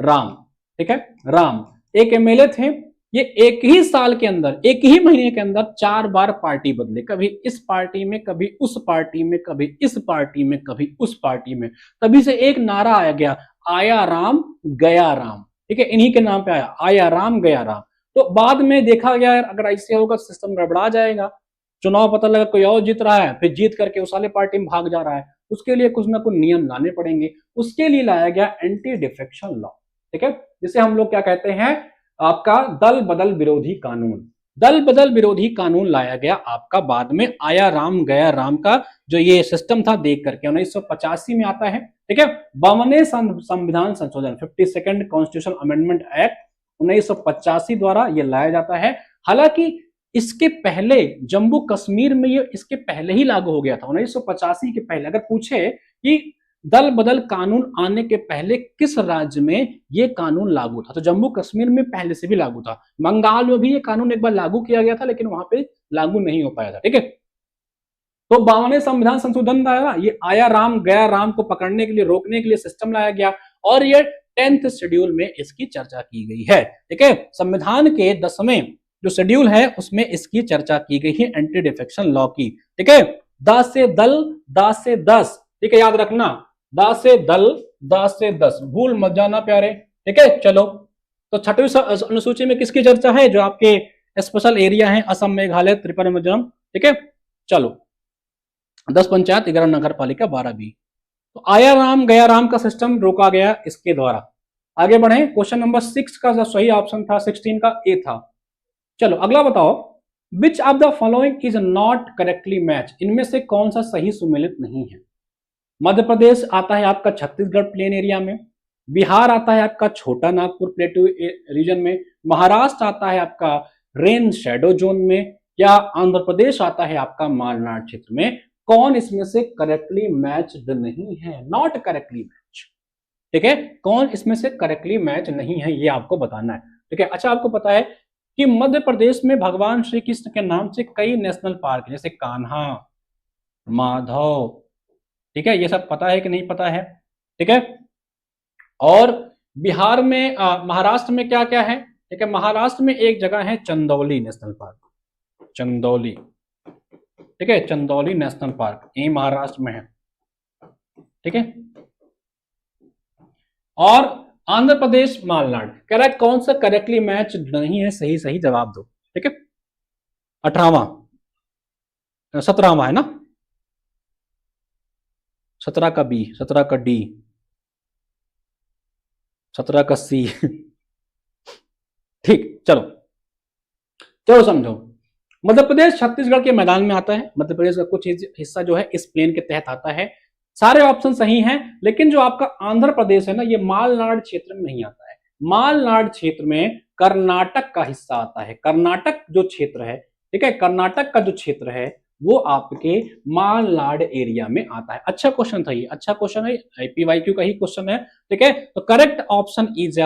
S1: राम, ठीक है, राम एक एमएलए थे। ये एक ही साल के अंदर, एक ही महीने के अंदर 4 बार पार्टी बदले, कभी इस पार्टी में, कभी उस पार्टी में, कभी इस पार्टी में, कभी उस पार्टी में। तभी से एक नारा आया गया, आया राम गया राम, ठीक है, इन्हीं के नाम पे आया राम गया राम। तो बाद में देखा गया अगर ऐसे होगा सिस्टम गड़बड़ा जाएगा, चुनाव पता लगा कोई और जीत रहा है, फिर जीत करके उस वाले पार्टी में भाग जा रहा है, उसके लिए कुछ ना कुछ नियम लाने पड़ेंगे। उसके लिए लाया गया एंटी डिफेक्शन लॉ, ठीक है, जिसे हम लोग क्या कहते हैं, आपका दल बदल विरोधी कानून। दल बदल विरोधी कानून लाया गया आपका बाद में, आया राम गया राम का जो ये सिस्टम था देख करके 1985 में आता है, ठीक है। 52वें संविधान संशोधन, 52nd कॉन्स्टिट्यूशन अमेंडमेंट एक्ट 1985 द्वारा ये लाया जाता है। हालांकि इसके पहले जम्मू कश्मीर में ये इसके पहले ही लागू हो गया था, 1985 के पहले। अगर पूछे कि दल बदल कानून आने के पहले किस राज्य में ये कानून लागू था, तो जम्मू कश्मीर में पहले से भी लागू था। बंगाल में भी ये कानून एक बार लागू किया गया था, लेकिन वहां पे लागू नहीं हो पाया था। ठीक है, तो 52वें संविधान संशोधन आया, ये आया राम गया राम को पकड़ने के लिए, रोकने के लिए सिस्टम लाया गया, और ये 10th शेड्यूल में इसकी चर्चा की गई है। ठीक है, संविधान के 10वें जो शेड्यूल है उसमें इसकी चर्चा की गई है, एंटी डिफेक्शन लॉ की। ठीक है, द से दल, द से 10, ठीक है, याद रखना, द से दल, द से 10, भूल मत जाना प्यारे। ठीक है, चलो, तो 6वीं अनुसूची में किसकी चर्चा है, जो आपके स्पेशल एरिया है, असम, मेघालय, त्रिपुरा, मिजोरम। ठीक है, चलो, 10 पंचायत, 11 नगर पालिका, 12 बी। तो आया राम गया राम का सिस्टम रोका गया इसके द्वारा। आगे बढ़े, क्वेश्चन नंबर 6 का जो सही ऑप्शन था 16 का ए था। चलो अगला बताओ, विच of the following is not correctly match, इनमें से कौन सा सही सुमेलित नहीं है। मध्य प्रदेश आता है आपका छत्तीसगढ़ प्लेन एरिया में, बिहार आता है आपका छोटा नागपुर प्लेटू रीजन में, महाराष्ट्र आता है आपका रेन शेडो जोन में, या आंध्र प्रदेश आता है आपका मालनाड क्षेत्र में। कौन इसमें से करेक्टली मैच्ड नहीं है, नॉट करेक्टली मैच। ठीक है, कौन इसमें से करेक्टली मैच नहीं है, ये आपको बताना है। ठीक है, अच्छा, आपको पता है कि मध्य प्रदेश में भगवान श्री कृष्ण के नाम से कई नेशनल पार्क, जैसे कान्हा, माधव, ठीक है, ये सब पता है कि नहीं पता है। ठीक है, और बिहार में महाराष्ट्र में क्या क्या है। ठीक है, महाराष्ट्र में एक जगह है चंदौली नेशनल पार्क, चंदौली। ठीक है, चंदौली नेशनल पार्क यही महाराष्ट्र में है। ठीक है, और आंध्र प्रदेश मालनाड। कह रहा है कौन सा करेक्टली मैच नहीं है, सही सही जवाब दो। ठीक है, 18वां 17वां है ना, 17 का बी, 17 का डी, 17 का सी। ठीक, चलो चलो समझो, मध्य प्रदेश छत्तीसगढ़ के मैदान में आता है। मध्य प्रदेश का कुछ हिस्सा जो है इस प्लेन के तहत आता है। सारे ऑप्शन सही हैं, लेकिन जो आपका आंध्र प्रदेश है ना, ये मालनाड क्षेत्र में नहीं आता है। मालनाड क्षेत्र में कर्नाटक का हिस्सा आता है। कर्नाटक जो क्षेत्र है, ठीक है, कर्नाटक का जो क्षेत्र है वो आपके मालनाड एरिया में आता है। अच्छा क्वेश्चन था ये, अच्छा क्वेश्चन है, आईपीवाईक्यू का ही क्वेश्चन है। ठीक है, तो करेक्ट ऑप्शन इज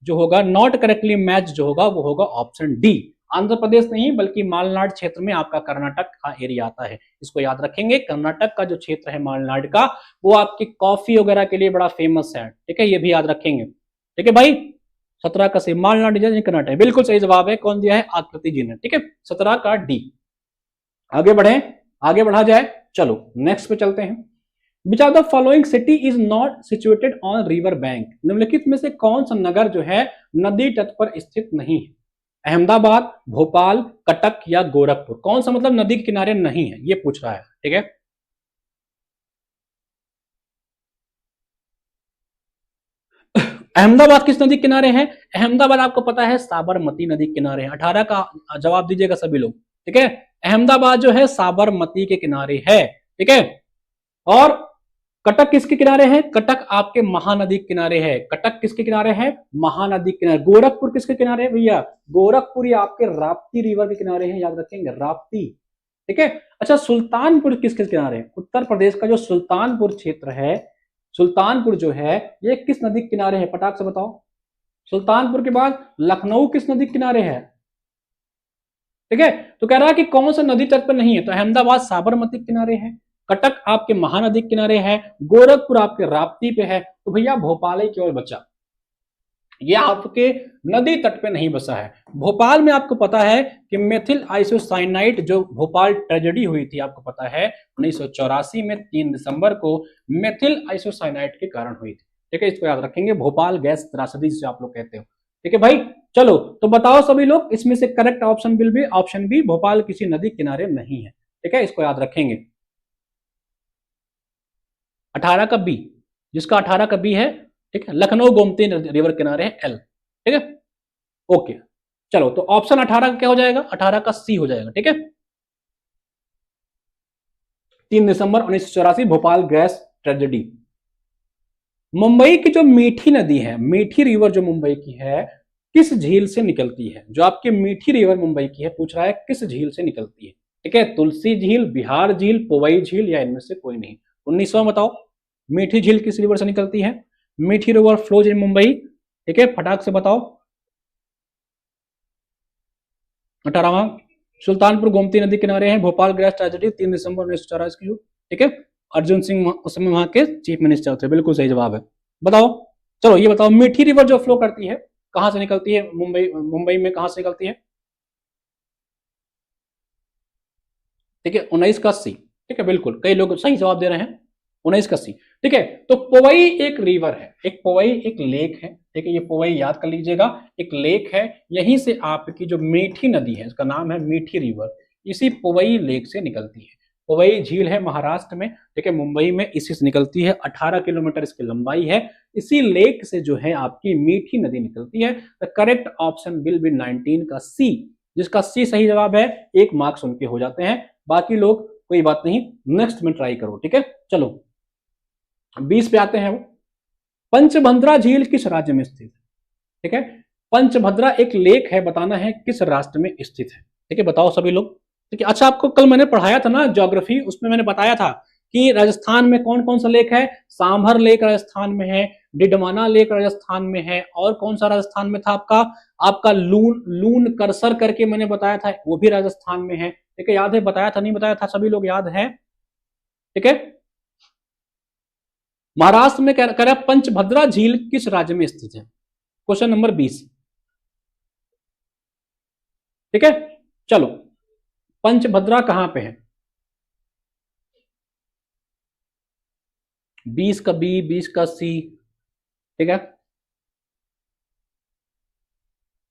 S1: जो होगा, नॉट करेक्टली मैच जो होगा वो होगा ऑप्शन डी। आंध्र प्रदेश नहीं बल्कि मालनाड क्षेत्र में आपका कर्नाटक का एरिया आता है, इसको याद रखेंगे। कर्नाटक का जो क्षेत्र है मालनाड का, वो आपकी कॉफी वगैरह के लिए बड़ा फेमस है। ठीक है, ये भी याद रखेंगे। ठीक है भाई, 17 का सही, मालनाड कर्नाटक बिल्कुल सही जवाब है। कौन दिया है, आकृति जी ने। ठीक है, 17 का डी। आगे बढ़े, आगे बढ़ा जाए, चलो नेक्स्ट पे चलते हैं। विच of the following city is not situated on river bank, निम्नलिखित में से कौन सा नगर जो है नदी तट पर स्थित नहीं है। अहमदाबाद, भोपाल, कटक या गोरखपुर, कौन सा मतलब नदी के किनारे नहीं है, ये पूछ रहा है। ठीक है, अहमदाबाद किस नदी के किनारे है। अहमदाबाद आपको पता है साबरमती नदी के किनारे है। 18 का जवाब दीजिएगा सभी लोग। ठीक है, अहमदाबाद जो है साबरमती के किनारे है। ठीक है, और कटक किसके किनारे है, कटक आपके महानदी के किनारे है। कटक किसके किनारे है, महानदी के किनारे। गोरखपुर किसके किनारे है भैया, गोरखपुर ये आपके राप्ती रिवर के किनारे है, याद रखेंगे, राप्ती। ठीक है, अच्छा, सुल्तानपुर किसके किनारे है, उत्तर प्रदेश का जो सुल्तानपुर क्षेत्र है, सुल्तानपुर जो है ये किस नदी के किनारे है, पटाख से बताओ। सुल्तानपुर के बाद लखनऊ किस नदी के किनारे है। ठीक है, तो कह रहा है कि कौन सा नदी तट पर नहीं है, तो अहमदाबाद साबरमती के किनारे है, कटक आपके महानदी किनारे है, गोरखपुर आपके राप्ती पे है, तो भैया भोपाल ही केवल बचा, ये आपके नदी तट पे नहीं बसा है। भोपाल में आपको पता है कि मेथिल आइसोसाइनाइट जो भोपाल ट्रेजेडी हुई थी, आपको पता है 1984 में 3 दिसंबर को मेथिल आइसोसाइनाइट के कारण हुई थी। ठीक है, इसको याद रखेंगे, भोपाल गैस त्रासदी जिसे आप लोग कहते हो। ठीक है भाई, चलो तो बताओ सभी लोग, इसमें से correct option will be option B, Bhopal किसी नदी किनारे नहीं है। ठीक है, इसको याद रखेंगे। 18 का बी, जिसका 18 का बी है, ठीक है, लखनऊ गोमती रिवर किनारे है, एल। ठीक है, ओके, चलो तो ऑप्शन 18 का क्या हो जाएगा, 18 का सी हो जाएगा। ठीक है, 3 दिसंबर 1984 भोपाल गैस ट्रेजेडी। मुंबई की जो मीठी नदी है, मीठी रिवर जो मुंबई की है, किस झील से निकलती है? जो आपकी मीठी रिवर मुंबई की है, पूछ रहा है किस झील से निकलती है। ठीक है, तुलसी झील, बिहार झील, पोवई झील या इनमें से कोई नहीं। 19वां बताओ, मीठी झील किस रिवर से निकलती है? मीठी रिवर फ्लोज इन मुंबई। ठीक है, फटाक से बताओ। 18वां, सुल्तानपुर गोमती नदी किनारे है, भोपाल गैस ट्रेजेडी 3 दिसंबर 1984 की। ठीक है, अर्जुन सिंह उस समय वहां के चीफ मिनिस्टर थे। बिल्कुल सही जवाब है। बताओ, चलो ये बताओ, मीठी रिवर जो फ्लो करती है कहां से निकलती है? मुंबई में कहां से निकलती है? ठीक है, 19 का सी। ठीक है, बिल्कुल कई लोग सही जवाब दे रहे हैं, 19 का सी। ठीक है, तो पोवई एक रिवर है, एक पोवई एक लेक है। ठीक है, ये पोवई याद कर लीजिएगा, एक लेक है। यहीं से आपकी जो मीठी नदी है, इसका नाम है मीठी रिवर, इसी पोवई लेक से निकलती है। पोवई झील है महाराष्ट्र में। ठीक है, मुंबई में इसी से निकलती है, 18 किलोमीटर इसकी लंबाई है। इसी लेक से जो है आपकी मीठी नदी निकलती है। The correct option will B 19 का सी, जिसका सी सही जवाब है। 1 मार्क्स उनके हो जाते हैं, बाकी लोग कोई बात नहीं, नेक्स्ट में ट्राई करो। ठीक है, चलो 20 पे आते हैं। वो पंचभद्रा झील किस राज्य में स्थित है? ठीक है, पंचभद्रा एक लेक है, बताना है किस राष्ट्र में स्थित है। ठीक है, बताओ सभी लोग। ठीक है, अच्छा आपको कल मैंने पढ़ाया था ना ज्योग्राफी, उसमें मैंने बताया था कि राजस्थान में कौन कौन सा लेक है। सांभर लेक राजस्थान में है, डिडवाना लेक राजस्थान में है, और कौन सा राजस्थान में था आपका? आपका लून लून करसर करके मैंने बताया था, वो भी राजस्थान में है। ठीक है, याद है? बताया था नहीं बताया था? सभी लोग याद है? ठीक है, महाराष्ट्र में कह रहा है पंचभद्रा झील किस राज्य में स्थित है? Question number 20। ठीक है, चलो पंचभद्रा कहां पे है? 20 का बी, 20 का सी। ठीक है,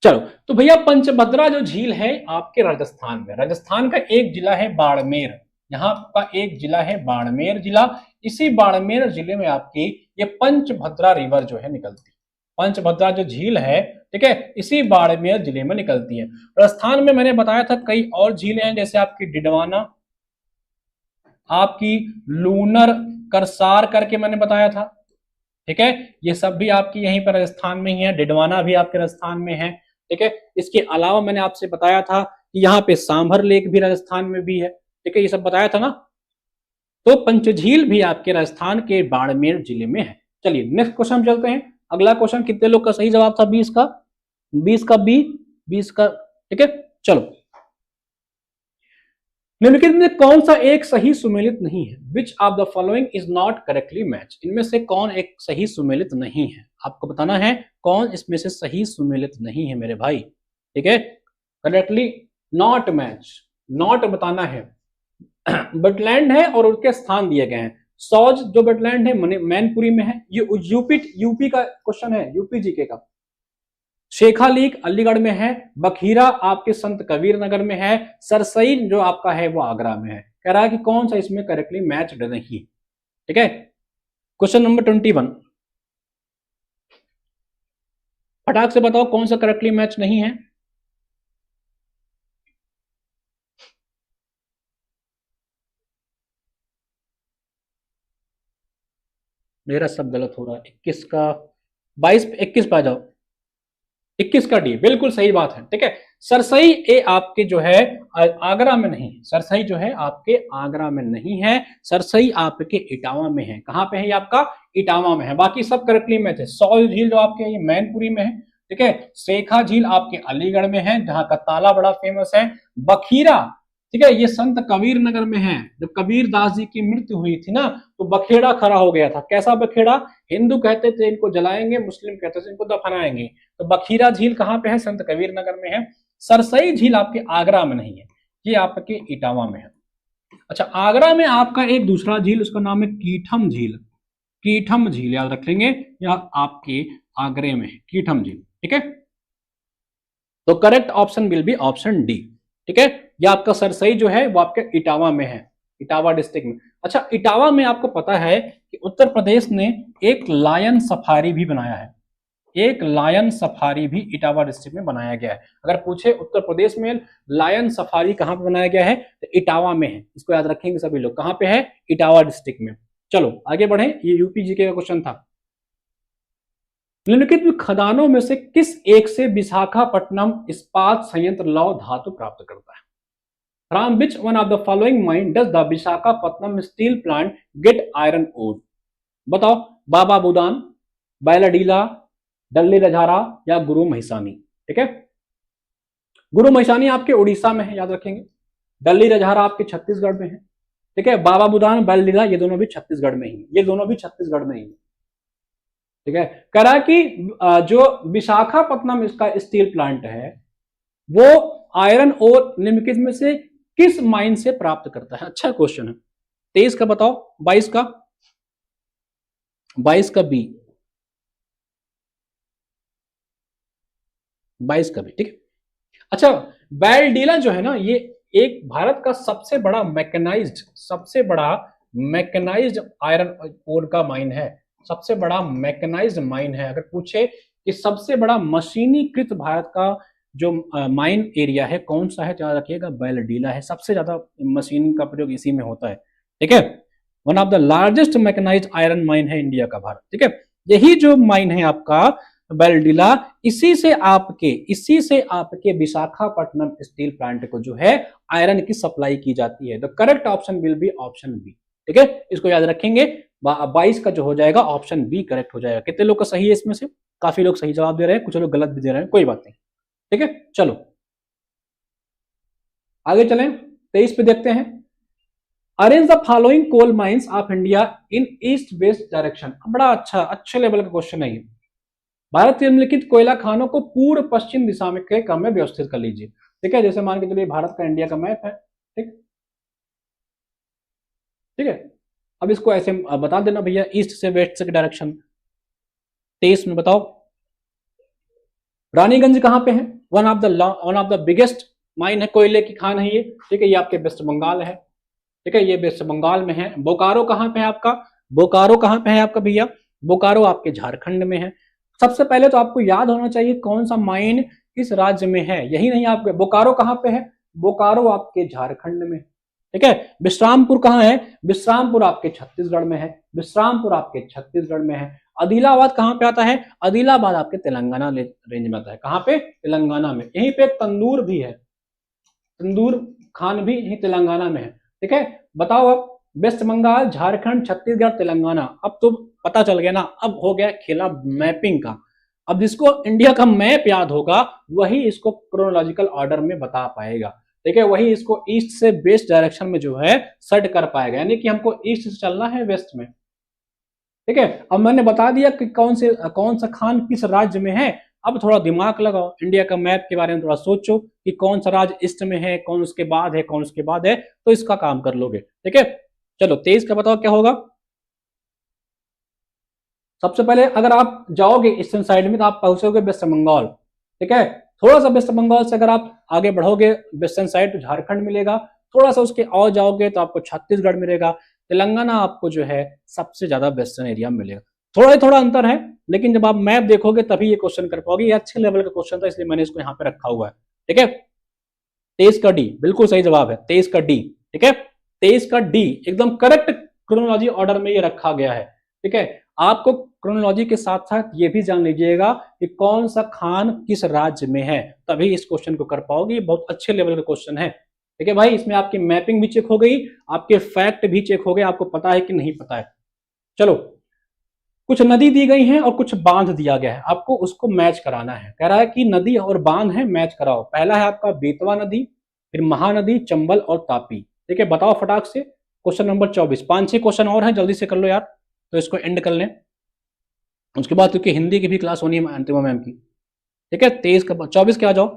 S1: चलो तो भैया पंचभद्रा जो झील है आपके राजस्थान में, राजस्थान का एक जिला है बाड़मेर, यहाँ का एक जिला है बाड़मेर जिला। इसी बाड़मेर जिले में आपकी ये पंचभद्रा रिवर जो है निकलती है। पंचभद्रा जो झील है, ठीक है, इसी बाड़मेर जिले में निकलती है। राजस्थान में मैंने बताया था कई और झीलें हैं, जैसे आपकी डिडवाना, आपकी लूनर करसार करके मैंने बताया था। ठीक है, ये सब भी आपकी यहीं पर राजस्थान में ही है। डिडवाना भी आपके राजस्थान में है। ठीक है, इसके अलावा मैंने आपसे बताया था कि यहाँ पे सांभर लेक भी राजस्थान में भी है। ठीक है, ये सब बताया था ना। तो पंचझील भी आपके राजस्थान के बाड़मेर जिले में है। चलिए नेक्स्ट क्वेश्चन चलते हैं। अगला क्वेश्चन कितने लोग का सही जवाब था? 20 का, 20 का बी, 20 का। ठीक है, चलो निम्नलिखित में कौन सा एक सही सुमेलित नहीं है? Which of the following is not correctly match? इनमें से कौन एक सही सुमेलित नहीं है? आपको बताना है कौन इसमें से सही सुमेलित नहीं है मेरे भाई। ठीक है, करेक्टली नॉट मैच, नॉट बताना है। बटलैंड है और उसके स्थान दिए गए हैं। सौज जो बटलैंड है मैनपुरी में है, ये यूपी का क्वेश्चन है, यूपी जीके का। शेखा लीक अलीगढ़ में है, बखीरा आपके संत कबीर नगर में है, सरसई जो आपका है वो आगरा में है। कह रहा है कि कौन सा इसमें करेक्टली मैच नहीं। ठीक है, क्वेश्चन नंबर 21, फटाक से बताओ कौन सा करेक्टली मैच नहीं है। मेरा सब गलत हो रहा है। 21 का 22, 21 पे आ जाओ। 21 का डी, बिल्कुल सही बात है। ठीक है, सरसई ए आपके जो है आगरा में नहीं है। सरसई जो है आपके आगरा में नहीं है, सरसई आपके इटावा में है। कहां पे है ये आपका? इटावा में है। बाकी सब करेक्टली मैच है। सौल झील जो आपके ये मैनपुरी में है। ठीक है, शेखा झील आपके अलीगढ़ में है, जहां का ताला बड़ा फेमस है। बखीरा, ठीक है, ये संत कबीर नगर में है। जब कबीर दास जी की मृत्यु हुई थी ना, तो बखेड़ा खड़ा हो गया था। कैसा बखेड़ा? हिंदू कहते थे इनको जलाएंगे, मुस्लिम कहते थे इनको दफनाएंगे। तो बखीरा झील कहाँ पे है? संत कबीर नगर में है। सरसई झील आपके आगरा में नहीं है, ये आपके इटावा में है। अच्छा, आगरा में आपका एक दूसरा झील, उसका नाम है कीठम झील। कीठम झील याद रख लेंगे, या आपके आगरे में है कीठम झील। ठीक है, तो correct option will be option D. ठीक है, यह आपका सरसई जो है वो आपके इटावा में है, इटावा डिस्ट्रिक्ट में। अच्छा, इटावा में आपको पता है कि उत्तर प्रदेश ने एक लायन सफारी भी बनाया है। एक लायन सफारी भी इटावा डिस्ट्रिक्ट में बनाया गया है। अगर पूछे उत्तर प्रदेश में लायन सफारी कहां पे बनाया गया है, तो इटावा में है। इसको याद रखेंगे सभी लोग, कहां पे है? इटावा डिस्ट्रिक्ट में। चलो आगे बढ़े, ये यूपी जीके का क्वेश्चन था। निम्नलिखित खदानों में से किस एक से विशाखापट्टनम इस्पात संयंत्र लौह धातु प्राप्त करता है? From which one of the following mine does the Visakhapatnam steel plant get iron ore? बताओ, बाबा बुदान, बैलाडीला, डल्ली रजारा या गुरु महिसानी। ठीक है, गुरु महिसानी आपके उड़ीसा में है, याद रखेंगे। डल्ली रजहारा आपके छत्तीसगढ़ में है। ठीक है, बाबा बुदान, बैलडीला ये दोनों भी छत्तीसगढ़ में ही, ये दोनों भी छत्तीसगढ़ में ही। ठीक है, कह रहा कि जो विशाखापट्टनम इसका स्टील प्लांट है वो आयरन और निम्नलिखित में से किस माइन से प्राप्त करता है? अच्छा क्वेश्चन है। 23 का बताओ, 22 का, 22 का बी, 22 का भी। ठीक है, अच्छा, बैलडीला जो है ना, ये एक भारत का सबसे बड़ा मैकेनाइज्ड आयरन ओर का माइन है, सबसे बड़ा मैकेनाइज्ड माइन है। अगर पूछे कि सबसे बड़ा मशीनीकृत भारत का जो माइन एरिया है कौन सा है, तो याद रखिएगा बैलडीला है, सबसे ज्यादा मशीन का प्रयोग इसी में होता है। ठीक है, one of the largest mechanised iron mine है इंडिया का भारत। ठीक है, यही जो माइन है आपका बैलडीला, इसी से आपके विशाखापट्टनम स्टील प्लांट को जो है आयरन की सप्लाई की जाती है। The correct option will be option B. ठीक है, इसको याद रखेंगे। 22 का जो हो जाएगा ऑप्शन बी करेक्ट हो जाएगा। कितने लोग का सही है इसमें से? काफी लोग सही जवाब दे रहे हैं, कुछ लोग गलत भी दे रहे हैं, कोई बात नहीं। ठीक है, चलो आगे चलें, 23 पे देखते हैं। Arrange the following coal mines of India in east west direction. बड़ा अच्छे लेवल का क्वेश्चन है ये। भारत के निम्नलिखित कोयला खानों को पूर्व पश्चिम दिशा में के क्रम में व्यवस्थित कर लीजिए। ठीक है, जैसे मान के चलिए भारत का इंडिया का मैप है। ठीक है, अब इसको ऐसे बता देना भैया, ईस्ट से वेस्ट से डायरेक्शन। 23 में बताओ, रानीगंज कहां पे है? One of the biggest mine है, कोयले की खान है ये। ठीक है, ये आपके वेस्ट बंगाल है। ठीक है, ये वेस्ट बंगाल में है। बोकारो कहां पे है आपका? बोकारो कहां पे है आपका भैया? बोकारो आपके झारखंड में है। सबसे पहले तो आपको याद होना चाहिए कौन सा माइन किस राज्य में है, यही नहीं आपके बोकारो कहां पे है? बोकारो आपके झारखंड में। ठीक है, विश्रामपुर कहां है? विश्रामपुर आपके छत्तीसगढ़ में है। विश्रामपुर आपके छत्तीसगढ़ में है। आदिलाबाद कहां पे आता है? आदिलाबाद आपके तेलंगाना रेंज में आता है। कहां पे? तेलंगाना में। यहीं पे तंदूर भी है, तंदूर खान भी यही तेलंगाना में है। ठीक है, बताओ अब वेस्ट बंगाल, झारखंड, छत्तीसगढ़, तेलंगाना। अब तो पता चल गया ना, अब हो गया खेला मैपिंग का। अब जिसको इंडिया का मैप याद होगा वही इसको क्रोनोलॉजिकल ऑर्डर में बता पाएगा। ठीक है, वही इसको ईस्ट से वेस्ट डायरेक्शन में जो है सेट कर पाएगा, यानी कि हमको ईस्ट से चलना है वेस्ट में। ठीक है, अब मैंने बता दिया कि कौन सा खान किस राज्य में है। अब थोड़ा दिमाग लगाओ, इंडिया का मैप के बारे में थोड़ा सोचो कि कौन सा राज्य ईस्ट में है, कौन उसके बाद है, कौन उसके बाद है, तो इसका काम कर लोगे। ठीक है, चलो 23 का बताओ क्या होगा। सबसे पहले अगर आप जाओगे ईस्टर्न साइड में तो आप पहुंचोगे वेस्ट बंगाल। ठीक है, थोड़ा सा वेस्ट बंगाल से अगर आप आगे बढ़ोगे वेस्टर्न साइड तो झारखंड मिलेगा। थोड़ा सा उसके और जाओगे तो आपको छत्तीसगढ़ मिलेगा। तेलंगाना आपको जो है सबसे ज्यादा वेस्टर्न एरिया में मिलेगा। थोड़ा अंतर है, लेकिन जब आप मैप देखोगे तभी ये क्वेश्चन कर पाओगे। ये अच्छे लेवल का क्वेश्चन था, इसलिए मैंने इसको यहाँ पे रखा हुआ है। ठीक है, 23 का डी बिल्कुल सही जवाब है। 23 का डी। ठीक है, 23 का डी एकदम करेक्ट क्रोनोलॉजी ऑर्डर में ये रखा गया है। ठीक है, आपको क्रोनोलॉजी के साथ साथ ये भी जान लीजिएगा कि कौन सा खान किस राज्य में है, तभी इस क्वेश्चन को कर पाओगे। ये बहुत अच्छे लेवल का क्वेश्चन है। ठीक है भाई, इसमें आपकी मैपिंग भी चेक हो गई, आपके फैक्ट भी चेक हो गए, आपको पता है कि नहीं पता है। चलो, कुछ नदी दी गई है और कुछ बांध दिया गया है, आपको उसको मैच कराना है। कह रहा है कि नदी और बांध है, मैच कराओ। पहला है आपका बेतवा नदी, फिर महानदी, चंबल और तापी। ठीक है, बताओ फटाक से। Question number 24। 5-6 क्वेश्चन और है, जल्दी से कर लो यार, तो इसको एंड कर लें उसके बाद, क्योंकि हिंदी की भी क्लास होनी है अंतिमा मैम की। ठीक है, 23 का 24 के आ जाओ,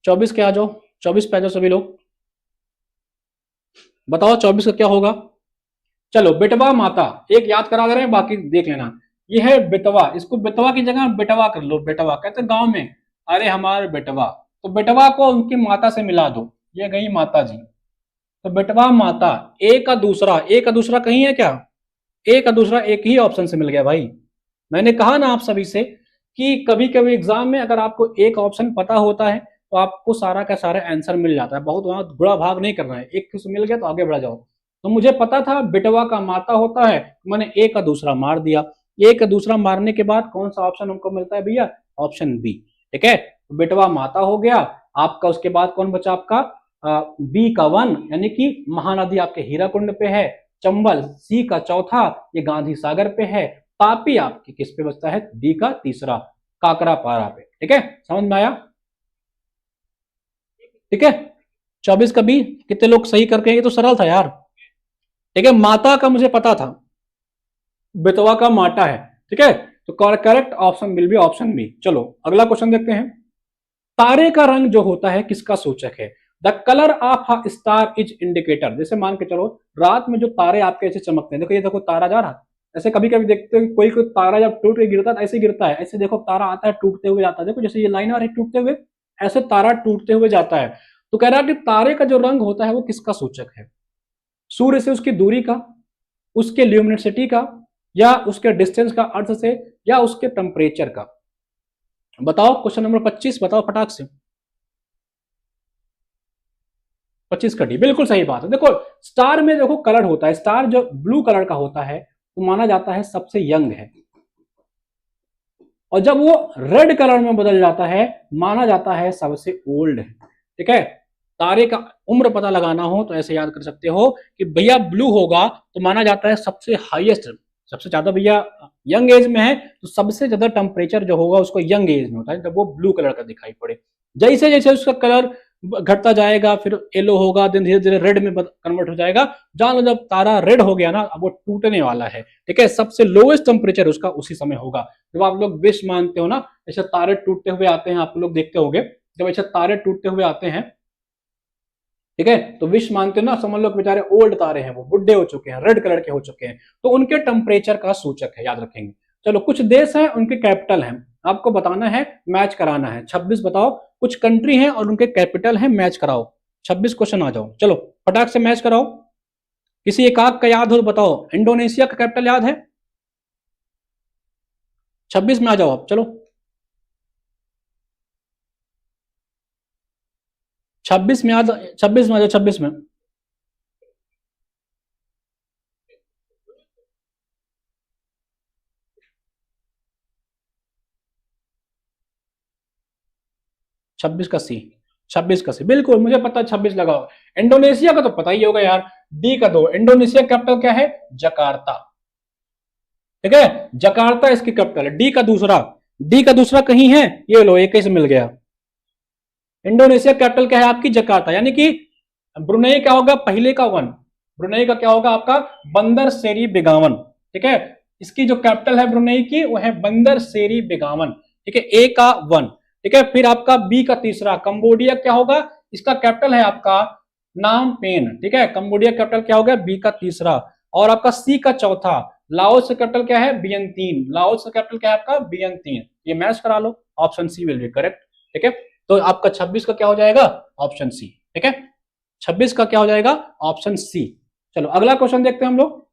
S1: 24 के आ जाओ, 24 पे आ जाओ सभी लोग। बताओ 24 का क्या होगा। चलो, बेटवा माता एक याद करा दे रहे हैं, बाकी देख लेना। ये है बेटवा, इसको बेटवा की जगह बेटवा कर लो। बेटवा कहते हैं गांव में, अरे हमारे बेटवा, तो बेटवा को उनकी माता से मिला दो, ये गई माता जी। तो बेटवा माता, एक का दूसरा कहीं है क्या? एक का दूसरा एक ही ऑप्शन से मिल गया भाई। मैंने कहा ना आप सभी से कि कभी कभी एग्जाम में अगर आपको एक ऑप्शन पता होता है तो आपको सारा का सारा आंसर मिल जाता है। बहुत वहां गुड़ा भाग नहीं करना है, एक मिल गया तो आगे बढ़ जाओ। तो मुझे पता था बिटवा का माता होता है, मैंने ए का दूसरा मार दिया। ए का दूसरा मारने के बाद कौन सा ऑप्शन हमको मिलता है भैया? Option B. ठीक है, तो बिटवा माता हो गया आपका। उसके बाद कौन बचा आपका? बी का वन, यानी कि महानदी आपके हीराकुंड पे है। चंबल सी का चौथा, ये गांधी सागर पे है। तापी आपकी किस पे बचता है? डी का तीसरा, काकरा पारा पे। ठीक है, समझ में आया? ठीक है, 24 का बी। कितने लोग सही करके? ये तो सरल था यार। ठीक है, माता का मुझे पता था, बेतवा का माटा है। ठीक है, तो correct option will be option B. चलो अगला क्वेश्चन देखते हैं। तारे का रंग जो होता है किसका सूचक है? The colour of a star is indicator. जैसे मान के चलो रात में जो तारे आपके ऐसे चमकते हैं, देखो ये देखो तारा जा रहा, ऐसे कभी कभी देखते हो कोई कोई तारा जब टूट के गिरता है ऐसे गिरता है, ऐसे देखो तारा आता है टूटते हुए जाता है, देखो जैसे ये लाइन आ रही है टूटते हुए, ऐसे तारा टूटते हुए जाता है। तो कह रहा है कि तारे का जो रंग होता है वो किसका सूचक है? सूर्य से उसकी दूरी का, उसके ल्यूमिनोसिटी का, या उसके डिस्टेंस का अर्थ से, या उसके टेम्परेचर का? बताओ क्वेश्चन नंबर 25, बताओ फटाक से। 25 का डी, बिल्कुल सही बात है। देखो स्टार में देखो कलर होता है, स्टार जो ब्लू कलर का होता है तो माना जाता है सबसे यंग है, और जब वो रेड कलर में बदल जाता है माना जाता है सबसे ओल्ड है। ठीक है, तारे का उम्र पता लगाना हो तो ऐसे याद कर सकते हो कि भैया ब्लू होगा तो माना जाता है सबसे हाईएस्ट, सबसे ज्यादा भैया यंग एज में है, तो सबसे ज्यादा टेम्परेचर जो होगा उसको यंग एज में होता है जब वो ब्लू कलर का दिखाई पड़े। जैसे जैसे उसका कलर घटता जाएगा फिर येलो होगा, दिन धीरे धीरे रेड में कन्वर्ट हो जाएगा। जान लो जब तारा रेड हो गया ना अब वो टूटने वाला है। ठीक है, सबसे लोएस्ट टेम्परेचर उसका उसी समय होगा जब आप लोग विश मानते हो ना, ऐसे तारे टूटते हुए आते हैं, आप लोग देखते होंगे जब ऐसे तारे टूटते हुए आते हैं। ठीक है, तो विश मानते हो ना, समझ लो बेचारे ओल्ड तारे हैं, वो बुढ़े हो चुके हैं, रेड कलर के हो चुके हैं, तो उनके टेम्परेचर का सूचक है, याद रखेंगे। चलो कुछ देश हैं उनके कैपिटल हैं, आपको बताना है, मैच कराना है। 26 बताओ, कुछ कंट्री हैं और उनके कैपिटल हैं, मैच कराओ। 26 क्वेश्चन आ जाओ, चलो फटाक से मैच कराओ। किसी एक आग का याद हो तो बताओ। इंडोनेशिया का कैपिटल याद है? 26 में आ जाओ आप, चलो 26 में आ जाओ, 26 में आ जाओ, 26 में। छब्बीस का सी, 26 का सी, बिल्कुल मुझे पता है 26 लगाओ। इंडोनेशिया का तो पता ही होगा यार, डी का दो। इंडोनेशिया कैपिटल क्या है? जकार्ता। ठीक है, जकार्ता इसकी कैपिटल है। डी का दूसरा, डी का दूसरा कहीं है? ये लो एक ही से मिल गया। इंडोनेशिया कैपिटल क्या है आपकी? जकार्ता। यानी कि ब्रुनेई क्या होगा? पहले का वन, ब्रुनेई का क्या होगा आपका? बंदर सेरी बेगावन। ठीक है, इसकी जो कैपिटल है ब्रुनेई की वो है बंदर सेरी बेगावन। ठीक है, ए का वन। ठीक है, फिर आपका बी का तीसरा कंबोडिया क्या होगा? इसका कैपिटल है आपका नाम पेन। ठीक है, कंबोडिया कैपिटल क्या होगा? बी का तीसरा। और आपका सी का चौथा लाओस का कैपिटल क्या है? बियंतीन। लाओस का कैपिटल क्या है आपका? बियंतीन। ये मैच करा लो, option C will be correct. ठीक है, तो आपका 26 का क्या हो जाएगा? Option C. ठीक है, 26 का क्या हो जाएगा? Option C. चलो अगला क्वेश्चन देखते हैं हम लोग।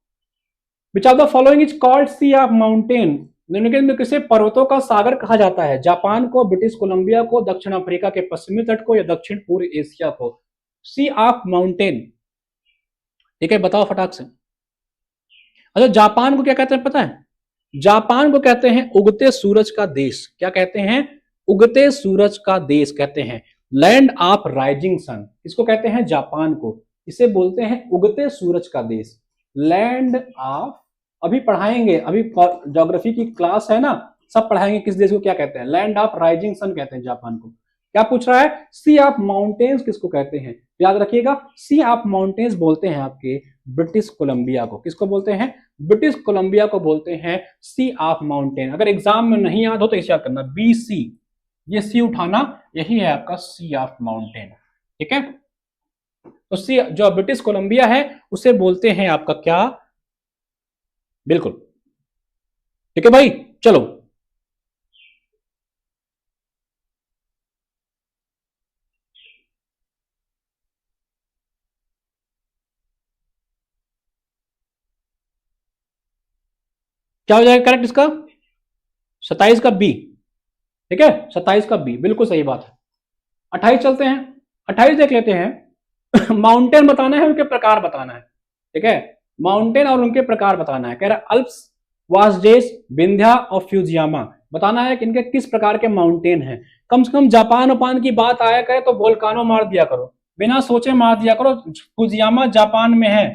S1: Which of the following is called sea of mountain? निम्नलिखित में किसे पर्वतों का सागर कहा जाता है? जापान को, ब्रिटिश कोलंबिया को, दक्षिण अफ्रीका के पश्चिमी तट को, या दक्षिण पूर्व एशिया को? सी ऑफ माउंटेन। ठीक है, बताओ फटाक से। अच्छा, जापान को क्या कहते हैं पता है? जापान को कहते हैं उगते सूरज का देश। क्या कहते हैं? उगते सूरज का देश कहते हैं, लैंड ऑफ राइजिंग सन। इसको कहते हैं जापान को, इसे बोलते हैं उगते सूरज का देश, लैंड ऑफ। अभी पढ़ाएंगे, अभी ज्योग्राफी की क्लास है ना, सब पढ़ाएंगे किस देश को क्या कहते हैं। लैंड ऑफ राइजिंग सन कहते हैं जापान को। क्या पूछ रहा है? सी ऑफ माउंटेन्स किसको कहते हैं? याद रखिएगा, सी ऑफ माउंटेन्स बोलते हैं आपके ब्रिटिश कोलंबिया को। किसको बोलते हैं? ब्रिटिश कोलंबिया को बोलते हैं सी ऑफ माउंटेन। अगर एग्जाम में नहीं याद हो तो इसे याद करना, बी सी, ये सी उठाना, यही है आपका सी ऑफ माउंटेन। ठीक है, तो सी जो ब्रिटिश कोलंबिया है उसे बोलते हैं आपका क्या? बिल्कुल। ठीक है भाई, चलो क्या हो जाएगा करेक्ट इसका? 27 का बी। ठीक है, 27 का बी बिल्कुल सही बात है। 28 चलते हैं, 28 देख लेते हैं। माउंटेन बताना है, उनके प्रकार बताना है। ठीक है, माउंटेन और उनके प्रकार बताना है। कह रहा है अल्प्स, वासडेस, विंध्या और फ्यूजियामा बताना है कि इनके किस प्रकार के माउंटेन हैं। कम से कम जापान उपान की बात आया करे तो वोल्कानो मार दिया करो, बिना सोचे मार दिया करो। फुजियामा जापान में है।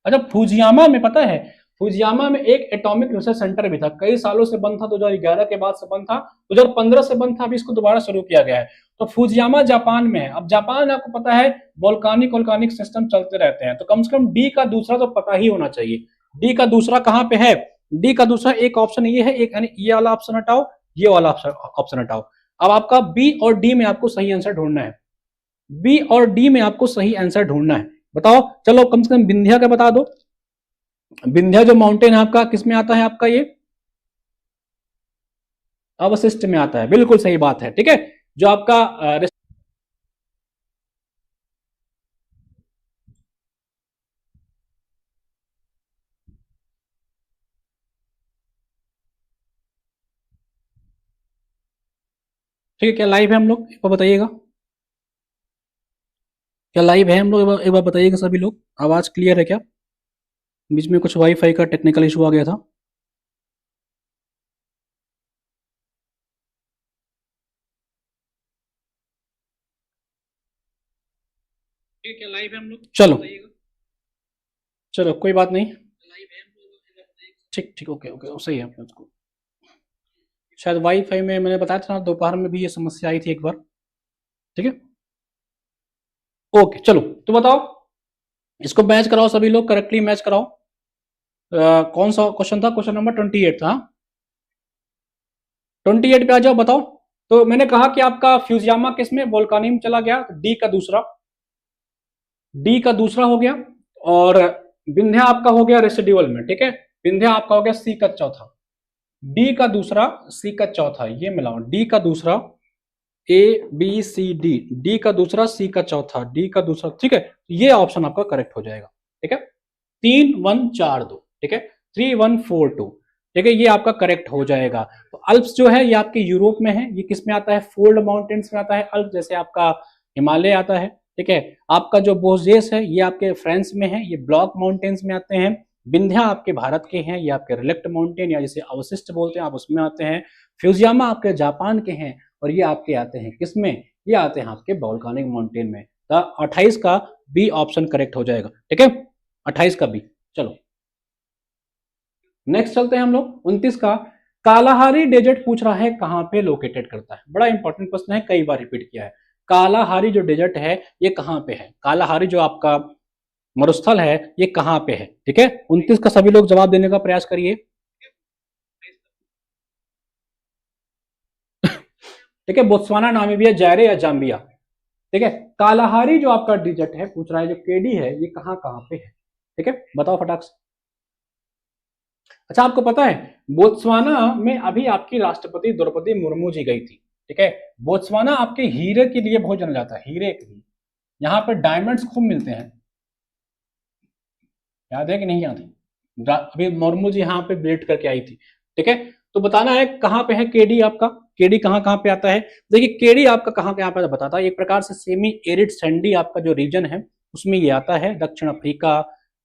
S1: अच्छा, फुजियामा में पता है, फुजियामा में एक एटॉमिक रिसर्च सेंटर भी था, कई सालों से बंद था, 2011 के बाद से बंद था, 2015 से बंद था, अभी इसको दोबारा शुरू किया गया है। तो फुजियामा जापान में है। अब जापान आपको पता है वोल्कानिक सिस्टम चलते रहते हैं, तो कम से कम डी का दूसरा तो पता ही होना चाहिए। डी का दूसरा कहां पे है? डी का दूसरा एक ऑप्शन ये है, एक यानी ये वाला ऑप्शन हटाओ, ये वाला ऑप्शन हटाओ। अब आपका बी और डी में आपको सही आंसर ढूंढना है। बी और डी में आपको सही आंसर ढूंढना है। बताओ, चलो कम से कम विंध्या का बता दो। विंध्या जो माउंटेन है आपका किस में आता है? आपका ये अवशिष्ट में आता है, बिल्कुल सही बात है। ठीक है, जो आपका ठीक है, क्या लाइव है हम लोग? एक बार बताइएगा, क्या लाइव है हम लोग? एक बार बताइएगा सभी लोग, आवाज क्लियर है क्या? बीच में कुछ वाईफाई का टेक्निकल इशू आ गया था। ठीक है, लाइव है हम लोग, चलो चलो कोई बात नहीं, ठीक ठीक, ओके ओके, सही है। उसको शायद वाईफाई में मैंने बताया था ना, दोपहर में भी ये समस्या आई थी एक बार। ठीक है, ओके चलो, तो बताओ, इसको मैच कराओ सभी लोग, करेक्टली मैच कराओ। कौन सा क्वेश्चन था? क्वेश्चन नंबर 28 था। 28 पे आ जाओ, बताओ। तो मैंने कहा कि आपका फ्यूजियामा किसमें? वोल्कानिक में चला गया, डी का दूसरा, डी का दूसरा हो गया। और विंध्या आपका हो गया रेसिड्यूअल में। ठीक है, विंध्या आपका हो गया सी का चौथा, डी का दूसरा, सी का चौथा, ये मिलाओ, डी का दूसरा, A B C D, D का दूसरा, सी का चौथा, डी का दूसरा। ठीक है, ये ऑप्शन आपका करेक्ट हो जाएगा। ठीक है, 3-1-4-2, ठीक है, 3-1-4-2, ठीक है, ये आपका करेक्ट हो जाएगा। तो अल्प्स जो है ये आपके यूरोप में है, ये किस में आता है? फोल्ड माउंटेन्स में आता है अल्प, जैसे आपका हिमालय आता है। ठीक है, आपका जो बोजेस है ये आपके फ्रांस में है, ये ब्लॉक माउंटेन्स में आते हैं। विंध्या आपके भारत के हैं, ये आपके रिलेक्ट माउंटेन या जिसे अवशिष्ट बोलते हैं आप, उसमें आते हैं। फ्यूजियामा आपके जापान के हैं, और ये आपके आते हैं किसमें? ये आते हैं आपके वोल्केनिक माउंटेन में। तो 28 का बी ऑप्शन करेक्ट हो जाएगा। ठीक है, 28 का बी। चलो नेक्स्ट चलते हैं हम लोग 29 का। कालाहारी डेजर्ट पूछ रहा है कहां पे लोकेटेड करता है, बड़ा इंपॉर्टेंट प्रश्न है, कई बार रिपीट किया है। कालाहारी जो डेजर्ट है ये कहां पे है? कालाहारी जो आपका मरुस्थल है ये कहां पे है? ठीक है, 29 का सभी लोग जवाब देने का प्रयास करिए। ठीक है, बोत्सवाना, नामीबिया, जायरे या जाम्बिया। ठीक है, कालाहारी जो आपका डेजर्ट है पूछ रहा है, जो केडी है, ये कहां कहां पे है? ठीक है, बताओ फटाक से। अच्छा, आपको पता है बोत्सवाना में अभी आपकी राष्ट्रपति द्रौपदी मुर्मू जी गई थी। ठीक है, बोत्सवाना आपके हीरे के लिए बहुत जाना जाता है, हीरे के लिए, यहाँ पे डायमंड्स खूब मिलते हैं। याद है कि नहीं याद है? अभी मुर्मू जी यहाँ पे विजिट करके आई थी। ठीक है, तो बताना है कहाँ पे है केडी आपका, केडी कहाँ कहाँ पे आता है। देखिए केडी आपका कहाँ कहाँ पे बताता है, एक प्रकार से सेमी एरिड सैंडी आपका जो रीजन है उसमें ये आता है। दक्षिण अफ्रीका,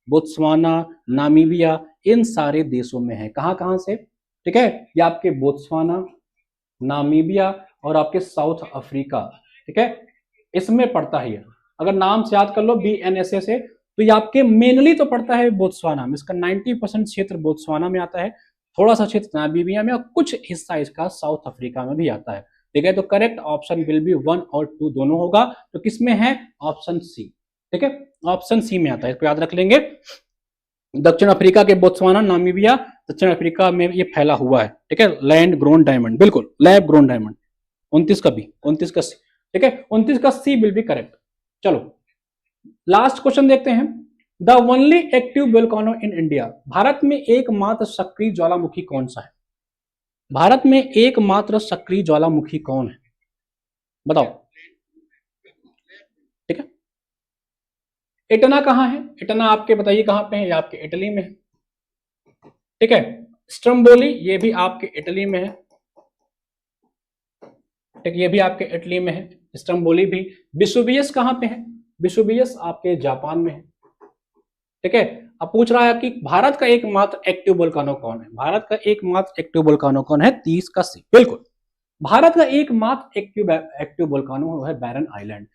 S1: बोत्सवाना, नामीबिया, इन सारे देशों में है। कहाँ कहाँ से? ठीक है, ये आपके बोत्सवाना, नामीबिया और आपके साउथ अफ्रीका। ठीक है, इसमें पड़ता है ये। अगर नाम से याद कर लो BNSA से, तो ये आपके मेनली तो पड़ता है बोत्सवाना में, इसका 90% क्षेत्र बोत्सवाना में आता है, थोड़ा सा क्षेत्र नामीबिया में, और कुछ हिस्सा इसका साउथ अफ्रीका में भी आता है। ठीक है, तो करेक्ट ऑप्शन विल बी 1 और 2 दोनों होगा। तो किसमें है? Option C. ठीक है, ऑप्शन सी में आता है, इसको याद रख लेंगे। दक्षिण अफ्रीका के बोत्सवाना, नामीबिया, दक्षिण अफ्रीका में ये फैला हुआ है। ठीक है, लैंड ग्रोन डायमंड, बिल्कुल लैब ग्रोन डायमंड। 29 का बी, 29 का सी। ठीक है, 29 का सी विल बी करेक्ट। चलो लास्ट क्वेश्चन देखते हैं। The only active volcano in India, Bharat में एकमात्र सक्रिय ज्वालामुखी कौन सा है? भारत में एकमात्र सक्रिय ज्वालामुखी कौन है? बताओ। ठीक है, इटना कहाँ है? इटना आपके बताइए कहाँ पे है? ये आपके इटली में है। ठीक है, स्ट्रम्बोली ये भी आपके इटली में है। ठीक, ये भी आपके इटली में है, स्ट्रम्बोली भी। विसुवियस कहाँ पे है? विसुवियस आपके जापान में है। ठीक है। अब पूछ रहा है कि भारत का एकमात्र एक्टिव वोल्केनो कौन है, भारत का एकमात्र एक्टिव वोल्केनो कौन है, 30 का सी, बिल्कुल भारत का एकमात्र एक्टिव वोल्केनो है बैरन आइलैंड।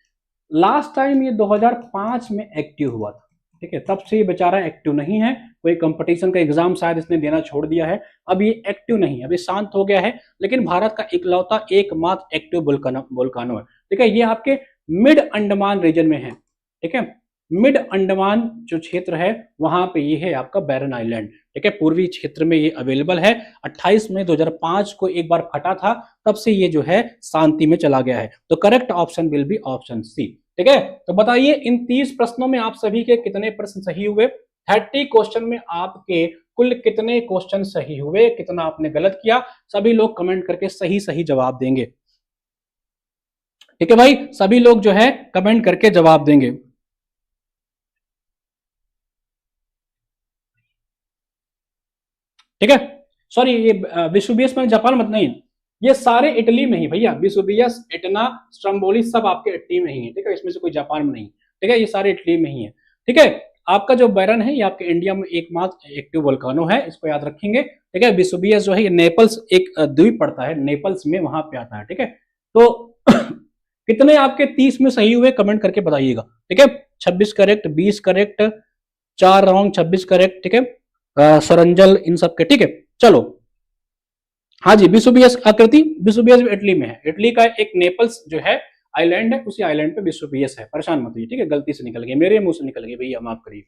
S1: लास्ट टाइम ये 2005 में एक्टिव हुआ था, ठीक है, तब से ये बेचारा एक्टिव नहीं है, कोई कंपटीशन का एग्जाम शायद इसने देना छोड़ दिया है, अब ये एक्टिव नहीं है, अभी शांत हो गया है, लेकिन भारत का इकलौता एकमात्र एक्टिव वोल्केनो है, ठीक है। ये आपके मिड अंडमान रीजन में है, ठीक है, मिड अंडमान जो क्षेत्र है वहां पे ये है आपका बैरन आइलैंड, ठीक है, पूर्वी क्षेत्र में ये अवेलेबल है। 28 मई 2005 को एक बार फटा था, तब से ये जो है शांति में चला गया है। तो correct option will be option C, ठीक है। तो बताइए इन 30 प्रश्नों में आप सभी के कितने प्रश्न सही हुए, 30 क्वेश्चन में आपके कुल कितने क्वेश्चन सही हुए, कितना आपने गलत किया, सभी लोग कमेंट करके सही सही जवाब देंगे, ठीक है भाई, सभी लोग जो है कमेंट करके जवाब देंगे। ठीक है, सॉरी ये विसुबियस में जापान मत नहीं, ये सारे इटली में ही भैया, विसुबियस, एटना, स्ट्रम्बोली सब आपके इटली में ही है, ठीक है, इसमें से कोई जापान में नहीं, ठीक है, ये सारे इटली में ही है, ठीक है। आपका जो बैरन है ये आपके इंडिया में एकमात्र एक्टिव वोल्केनो है, इसको याद रखेंगे, ठीक है। विसुबियस जो है ये नेपल्स एक द्वीप पड़ता है, नेपल्स में वहां पे आता है, ठीक है। तो कितने आपके 30 में सही हुए कमेंट करके बताइएगा, ठीक है। 26 करेक्ट, 20 करेक्ट, 4 रॉन्ग, 26 करेक्ट, ठीक है। सरंजल इन सब के, ठीक है। चलो, हाँ जी, विसुबियस आकृति, विसुबियस इटली में है, इटली का एक नेपल्स जो है आइलैंड है, उसी आइलैंड पे विसुबियस है, परेशान मत होइए, ठीक है, गलती से निकल गई, मेरे मुंह से निकल गई भैया, माफ करिए,